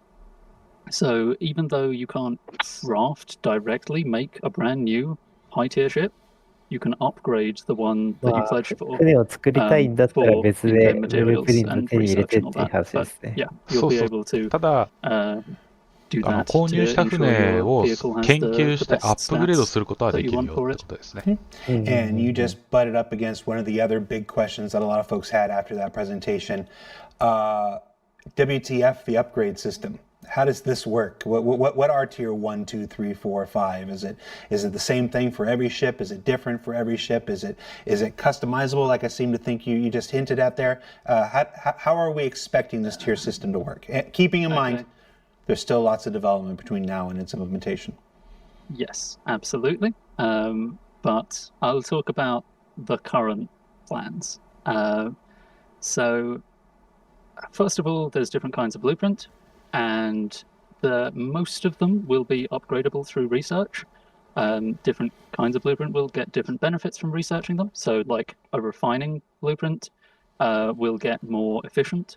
So even though you can't craft directly, make a brand new high-tier ship, you can upgrade the one that you pledged for. 船を作りたいんだったら for 別で in-game ブルー materials プリント and 手に入れ research てっ and all ていう that. 話で But すね。 yeah, そ you'll う be そう able to ただ do that 購入した to 船 ensure を your vehicle has 研 the 究して best アップグレードすることは stats で that き you る want よ for って it. ことですね。And you just butted up against one of the other big questions that a lot of folks had after that presentation. WTF, the upgrade system. How does this work? What are tier 1, 2, 3, 4, 5? Is it the same thing for every ship? Is it different for every ship? Is it customizable, like I seem to think you just hinted at there? How are we expecting this tier system to work? Keeping in mind, there's still lots of development between now and its implementation. Yes, absolutely. But I'll talk about the current plans. So, first of all, there's different kinds of blueprint, and most of them will be upgradable through research. Different kinds of blueprint will get different benefits from researching them. So, like a refining blueprint will get more efficient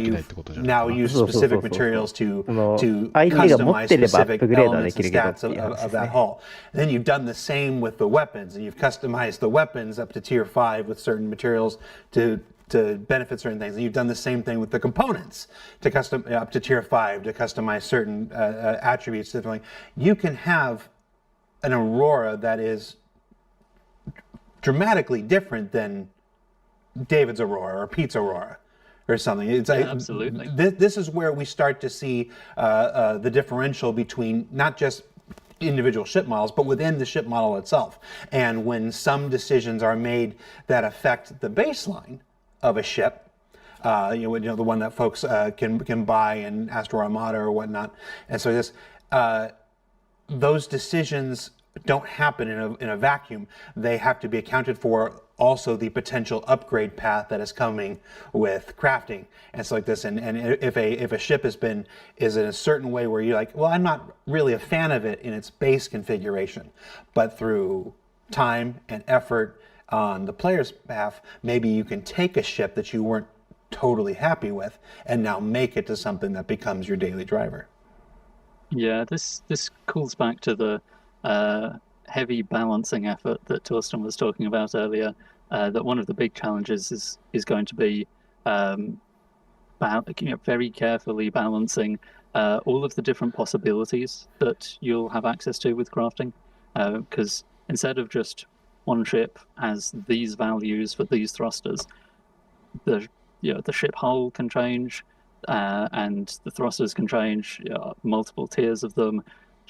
now use specific materials to customize specific elements and stats of that hull. Then you've done the same with the weapons, and you've customized the weapons up to tier 5 with certain materials to to benefit certain things. And you've done the same thing with the components to custom up to tier 5 to customize certain attributes differently. You can have an Aurora that is dramatically different than David's Aurora or Pete's Aurora or something. It's absolutely. This is where we start to see the differential between not just individual ship models, but within the ship model itself. And when some decisions are made that affect the baseline of a ship, the one that folks can buy in Astro Armada or whatnot, and so those decisions don't happen in a vacuum. They have to be accounted for. Also, the potential upgrade path that is coming with crafting and stuff like this. And if a ship is in a certain way where you're like, well, I'm not really a fan of it in its base configuration, but through time and effort on the player's behalf, maybe you can take a ship that you weren't totally happy with and now make it to something that becomes your daily driver. Yeah, this calls back to the heavy balancing effort that Torsten was talking about earlier. That one of the big challenges is going to be very carefully balancing all of the different possibilities that you'll have access to with crafting. Because instead of just one ship has these values for these thrusters, the ship hull can change, and the thrusters can change, multiple tiers of them,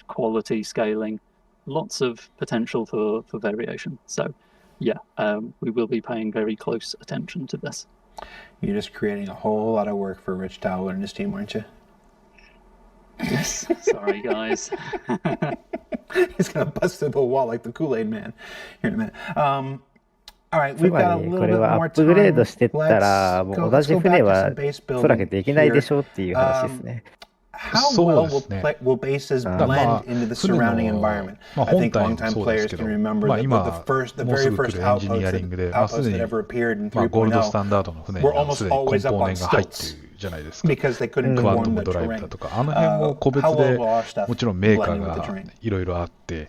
quality scaling, lots of potential for variation. So we will be paying very close attention to this. You're just creating a whole lot of work for Rich Towler and his team, aren't you? Yes. Sorry, guys. He's going to bust through the wall like the Kool-Aid man here in a minute. All right, we've got a little bit more time. アップグレードしてったら、もう同じ船はおそらくできないでしょうっていう話ですね。How well will bases blend into the surrounding environment? I think longtime players can remember the very first outposts that ever appeared in ゴールドス 3.0 タンダードの船に were は almost すでにコンポ always ー up ネ on ンが入ってる stilts じゃないですか。 because they couldn't クワン conform ト the ムドライブ terrain. だとか、あの辺も個別 How well で will our stuff もちろんメーカ blend ー with the が terrain? いろいろあって、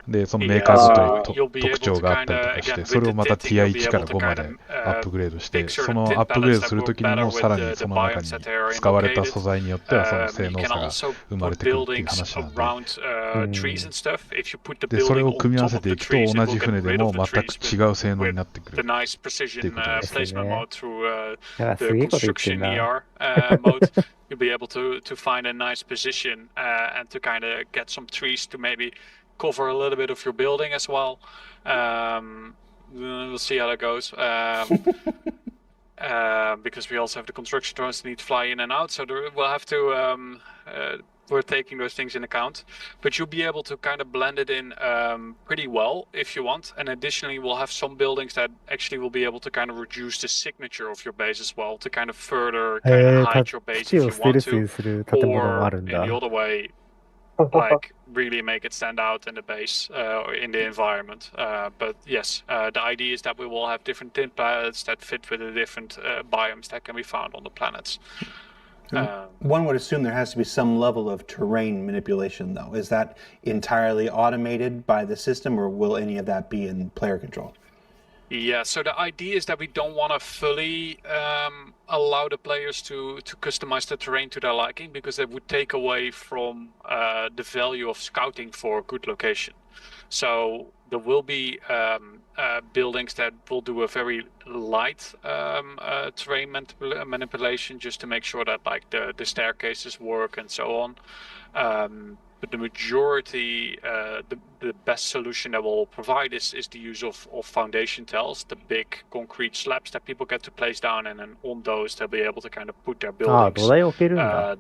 で、そのメーカーごとに特徴があったりとかして、それをまた TI1 から5までアップグレードして、そのアップグレードするときにもさらにその中に使われた素材によってはその性能差が生まれてくるっていう話なんで、で、それを組み合わせていくと同じ船でも全く違う性能になってくるっていうことですね。だからすげえこと言ってんな。You'll be able to find a nice position and to kind of get some trees to maybe cover a little bit of your building as well. We'll see how that goes. Because we also have the construction drones that need to fly in and out, so we'll have to. We're taking those things in account, but you'll be able to kind of blend it in pretty well if you want. And additionally, we'll have some buildings that actually will be able to kind of reduce the signature of your base as well, to kind of further kind of hide your base if you want to, or in the other way, like really make it stand out in the base or in the environment. But yes, the idea is that we will have different tint palettes that fit with the different biomes that can be found on the planets. One would assume there has to be some level of terrain manipulation, though. Is that entirely automated by the system, or will any of that be in player control? Yeah, so the idea is that we don't want to fully allow the players to customize the terrain to their liking, because that would take away from the value of scouting for a good location. So there will be buildings that will do a very light terrain manipulation, just to make sure that like the staircases work and so on. But the majority, the best solution that we'll provide is the use of foundation tiles, the big concrete slabs that people get to place down, and then on those they'll be able to kind of put their buildings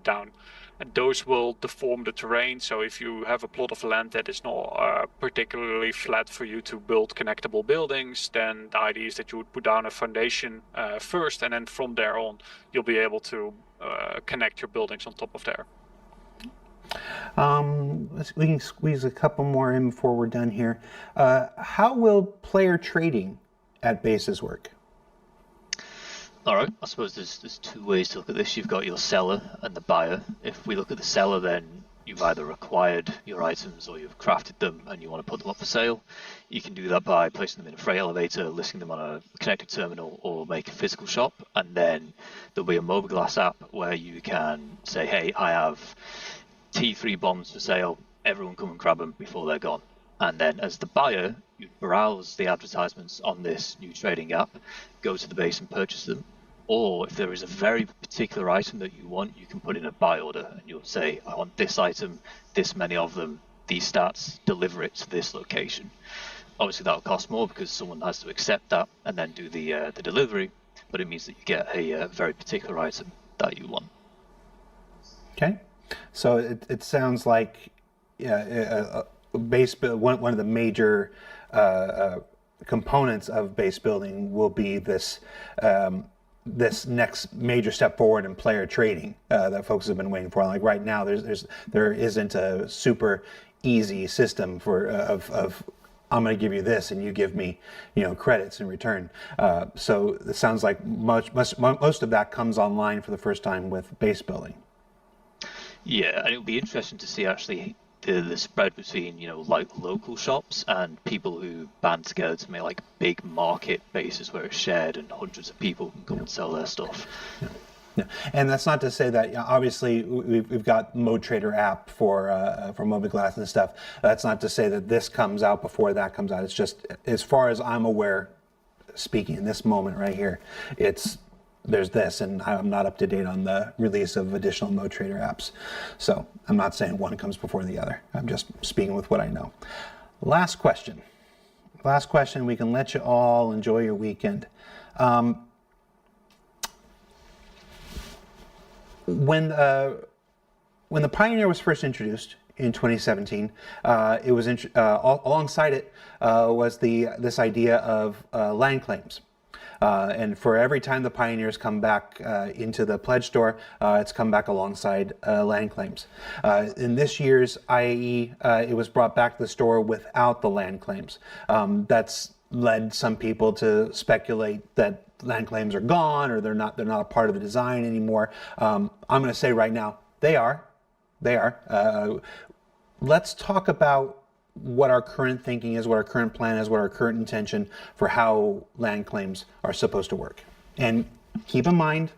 down. And those will deform the terrain, so if you have a plot of land that is not particularly flat for you to build connectable buildings, then the idea is that you would put down a foundation first, and then from there on you'll be able to connect your buildings on top of there. We can squeeze a couple more in before we're done here. How will player trading at bases work? All right, I suppose there's two ways to look at this. You've got your seller and the buyer. If we look at the seller, then you've either acquired your items or you've crafted them and you want to put them up for sale, you can do that by placing them in a freight elevator, listing them on a connected terminal, or make a physical shop. And then there'll be a Mobileglass app where you can say, hey, I have T3 bombs for sale. Everyone come and grab them before they're gone. And then as the buyer, you browse the advertisements on this new trading app, go to the base and purchase them. Or if there is a very particular item that you want, you can put in a buy order and you'll say, I want this item, this many of them, these stats, deliver it to this location. Obviously that'll cost more because someone has to accept that and then do the delivery, but it means that you get a very particular item that you want. Okay, so it sounds like base build, one of the major components of base building will be this this next major step forward in player trading that folks have been waiting for. Like right now, there isn't a super easy system for of I'm going to give you this and you give me credits in return. So it sounds like most of that comes online for the first time with base building. Yeah, and it'll be interesting to see actually the spread between like local shops and people who band together to make like big market bases where it's shared and hundreds of people can come and sell their stuff. Yeah. And that's not to say that obviously we've got Mode Trader app for Mobileglass and stuff. That's not to say that this comes out before that comes out. It's just as far as I'm aware, speaking in this moment right here, there's this, and I'm not up to date on the release of additional Mode Trader apps. So I'm not saying one comes before the other. I'm just speaking with what I know. Last question. We can let you all enjoy your weekend. When the Pioneer was first introduced in 2017, it was alongside it was this idea of land claims. And for every time the Pioneers come back into the pledge store, it's come back alongside land claims. In this year's IAE, it was brought back to the store without the land claims. That's led some people to speculate that land claims are gone or they're not a part of the design anymore. I'm going to say right now, they are. Let's talk about what our current thinking is, what our current plan is, what our current intention for how land claims are supposed to work. And keep in mind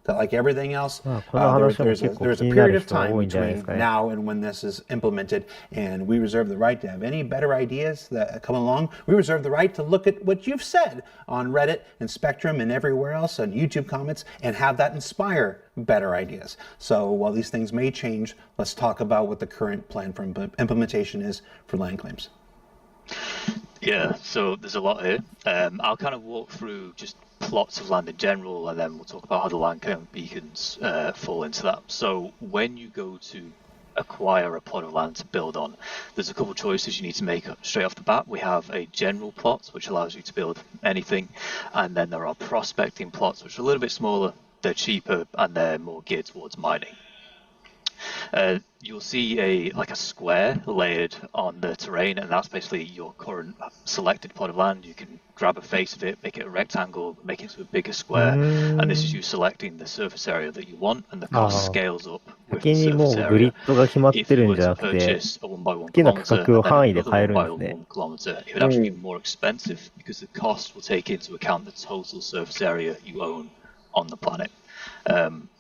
that like everything else, there's a period of time between now and when this is implemented, and we reserve the right to have any better ideas that come along. We reserve the right to look at what you've said on Reddit and Spectrum and everywhere else on YouTube comments and have that inspire better ideas. So while these things may change, let's talk about what the current plan for implementation is for land claims. Yeah, so there's a lot here. I'll kind of walk through just plots of land in general, and then we'll talk about how the land claim beacons fall into that. So when you go to acquire a plot of land to build on, there's a couple of choices you need to make straight off the bat. We have a general plot, which allows you to build anything, and then there are prospecting plots, which are a little bit smaller, they're cheaper, and they're more geared towards mining. You'll see a square layered on the terrain, and that's basically your current selected plot of land. You can grab a face of it, make it a rectangle, make it into a bigger square, and this is you selecting the surface area that you want, and the cost scales up with the surface area. If you were to purchase a 1x1 kilometer and then another 1x1 kilometer, it would actually be more expensive because the cost will take into account the total surface area you own on the planet.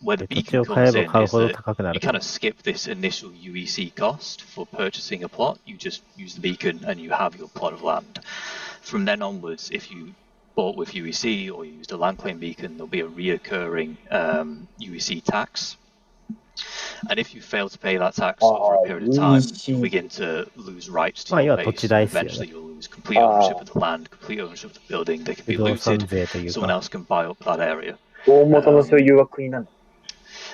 Where the beacon comes in is that you kind of skip this initial UEC cost for purchasing a plot. You just use the beacon and you have your plot of land. From then onwards, if you bought with UEC or used a land claim beacon, there'll be a reoccurring UEC tax. And if you fail to pay that tax over a period of time, you'll begin to lose rights to your base. Eventually, you'll lose complete ownership of the land, complete ownership of the building. They can be looted. Someone else can buy up that area. 大元のそういう誘惑になる。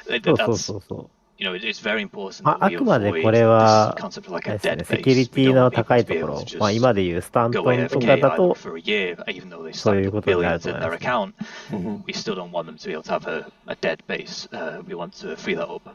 It's very important that あ we くまで avoid これは this concept of like あ a れですね、 dead セキュ base. リテ We ィ don't の want people 高い to be とこ able ろ、 to まあ just 今でいうスタント go ンと AFK かだ either と、 for a year, even though they そういう stacked こ up とになる billions と in 思い their ます。 account. We still don't want them to be able to have a dead base. We want to free that up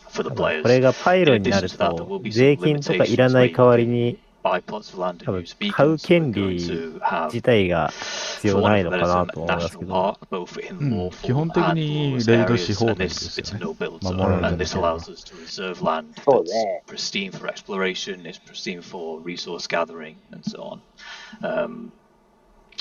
for the ただこ players. れがパイ In ロンにな addition る to that, there と、 will be 税 some 金とかい limitations らな where い you 代わり can に、buy plots of land 多 and 分 use 買う beacons. 権 We're going 利 to have 自体が必要 for ない one の of か them な is と a 思いますけ national ど、 park, both in うん、 lawful 基本的 and に lawless レイドし areas, 放 and 題 this ですよ it's a ね。 no build 守 zone, らな and け this れば。 allows us to reserve land そう that's ね。 pristine for exploration, it's pristine for resource gathering, and so on.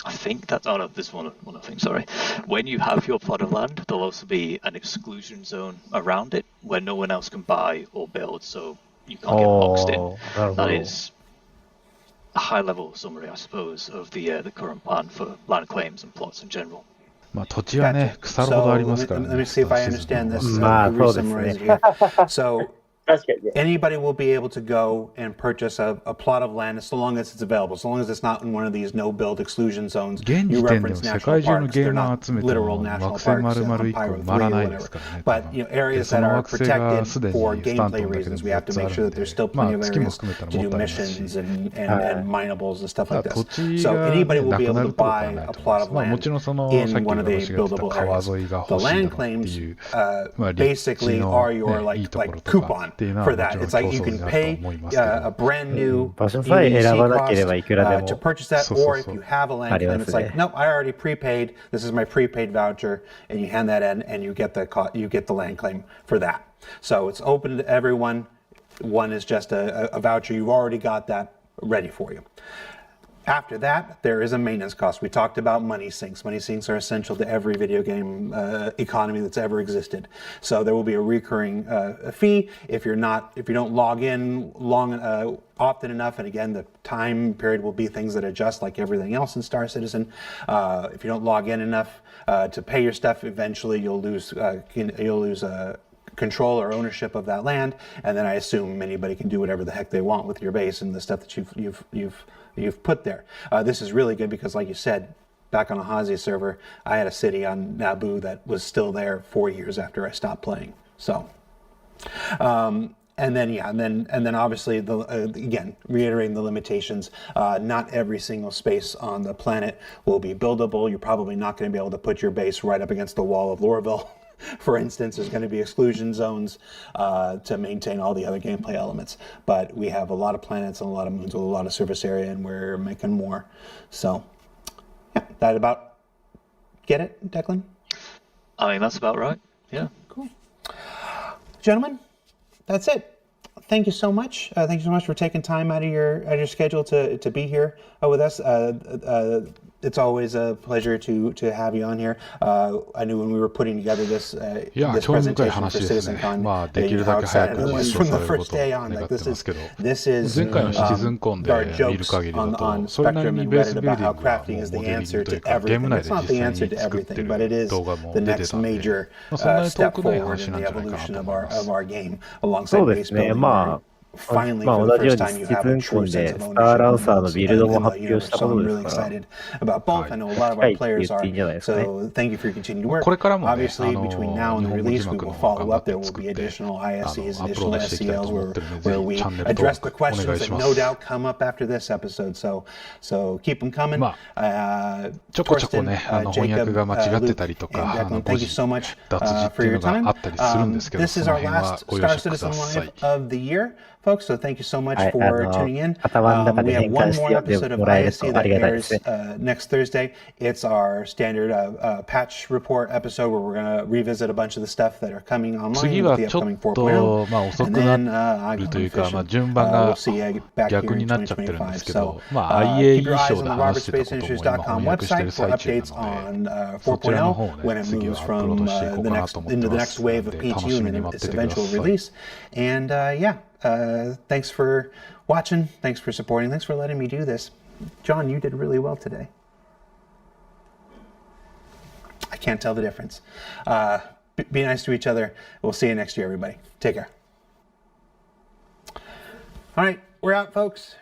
I think that's oh no, there's one other thing. Sorry, when you have your plot of land, there'll also be an exclusion zone around it where no one else can buy or build, so you can't get boxed in. なるほ That ど。 is a high-level summary, I suppose, of the current plan for land claims and plots in general. まあ土地はね、 Gotcha. 腐るほどあり So ま let す me, から let me ね、 see if I スターシズ understand ン this. は。まあ、 Re-summarize it here. So 確かにね。 anybody will be able to go and purchase a plot of land so long as it's available, so long as it's not in one of these no-build exclusion zones. 現 時 You 点で reference も世 national 界中の parks; ゲ they're ームを not 集めて literal も national 惑星 parks 丸 on 々1個 Pyro 埋 3まら or ないです whatever. からね、多 But 分。 you know, で、 areas そ that の are 惑星が protected すで for にスタント gameplay ンだけで reasons, も we have 4 to つあ make る sure ん that で、 there's still ま plenty あ of 月も areas 含めたら to も do ったいますし、 missions and minables and stuff た like だ土 this. 地 So が、 anybody ね、 will な be くな able る to ってことはな buy い a と思いま plot す。 of まあも land ちろんそのさっ in き one of the 私が言ってた buildable 川 areas. 沿いが The 欲しいん land だなって claims いう、まあ立地 basically の are your ね、いいところ like とかっ coupon ていうのは for も that. ちろん It's like 競 you 争に can なるとは pay 思いますけ a ど、 brand new 場所さえ EDC 選ばなければ cost いくらで to も purchase that, そうそう or そ if う。 you have a land あり claim, ま it's す like, ね。no, I already prepaid. This is my prepaid voucher, and you hand that in, and you get the land claim for that. So it's open to everyone. One is just a voucher. You've already got that ready for you. After that, there is a maintenance cost. We talked about money sinks. Money sinks are essential to every video game economy that's ever existed. So there will be a recurring fee if you don't log in often enough. And again, the time period will be things that adjust like everything else in Star Citizen. If you don't log in enough to pay your stuff, eventually you'll lose control or ownership of that land, and then I assume anybody can do whatever the heck they want with your base and the stuff that you've put there. This is really good because, like you said, back on a Hazi server, I had a city on Naboo that was still there 4 years after I stopped playing. So, and then obviously again reiterating the limitations. Not every single space on the planet will be buildable. You're probably not going to be able to put your base right up against the wall of Lorville. For instance, there's going to be exclusion zones to maintain all the other gameplay elements. But we have a lot of planets and a lot of moons with a lot of surface area, and we're making more. So, yeah, that about get it, Declan? I mean, that's about right. Yeah. Cool. Gentlemen, that's it. Thank you so much. Thank you so much for taking time out of your schedule to be here with us. It's always a pleasure to have you on here. I knew when we were putting together this presentation for CitizenCon, how excited I was from the first day on. Like this is 前回のシティズンコンで our 見る jokes 限りだ on と、それなり Spectrum に and ベース Reddit ビル about ディ how ングが crafting も is う the モデリン answer グとい to うか、ゲーム everything. 内 It's で not 実 the 際 answer に to 作って everything, る but it is 動画も the 出て next たんで、 major そんなに遠 step くない forward 話 in なん the じゃないかな evolution と of 思います。 our game そ alongside うで base すね。 building. ま Finally, あ、 for 同 the じよう first に time, シ you ティ have ズ a ンコ true ン sense で of スター ownership ラ in ン the サーの builds ビルドも in the 発表し universe. た So こと I'm です really から、 excited about both. I know a lot of 近 our いって言 players って are. いいんじゃないですかね。 So thank you for your continued work. これからもね、 Obviously, between now and 日 the 本語 release, 字 we 幕 will の follow 頑張 up. っ There て will 作 be って additional アッ ISCs, プロー additional ドしていきたいと SCLs 思っ where てるので、ぜ where ひ we チャンネル address 登 the 録お questions 願い that しま no す。 doubt come up after this episode. So keep them coming. まあ、ちょこちょこ Torsten, ね、翻訳 Jacob, が間違って Luke, たりと and か、 Declan, 誤 thank you 字、 so much 脱字って for いう your のが time. あったりするんですけど、 This そ is の our 辺は last ご容 Star 赦く Citizen ださ Live い。 of the year, folks. So thank you so much はい、for tuning in. 頭の中 We で have 変 one 換して more 読んで episode of もらえる ISC とあ that りがたいです airs ね。 next Thursday. It's our standard patch report episode where we're going to revisit a bunch of the stuff that are coming online 次 with は the ちょっ upcoming 4.0. と、まあ遅 And くな then I る go とい on うか、まあ fishing. 順番 We'll が see you back here 逆 in になっちゃってるんですけ 2025. ど、 So まあ IA keep your 衣 eyes 装 on で the 話してたことも今 robertspaceinterest.com 翻訳して website る for 最中な updates ので、 on そちらの 4.0 方を when ね、 it 次 moves はアップロー from ドしていこう the かな next と思って into the ま next す。 wave な of んで楽 PTU しみ and に then 待って its てくだ eventual さい。 release. And thanks for watching. Thanks for supporting. Thanks for letting me do this. John, you did really well today. I can't tell the difference. Be nice to each other. We'll see you next year, everybody. Take care. All right, we're out, folks.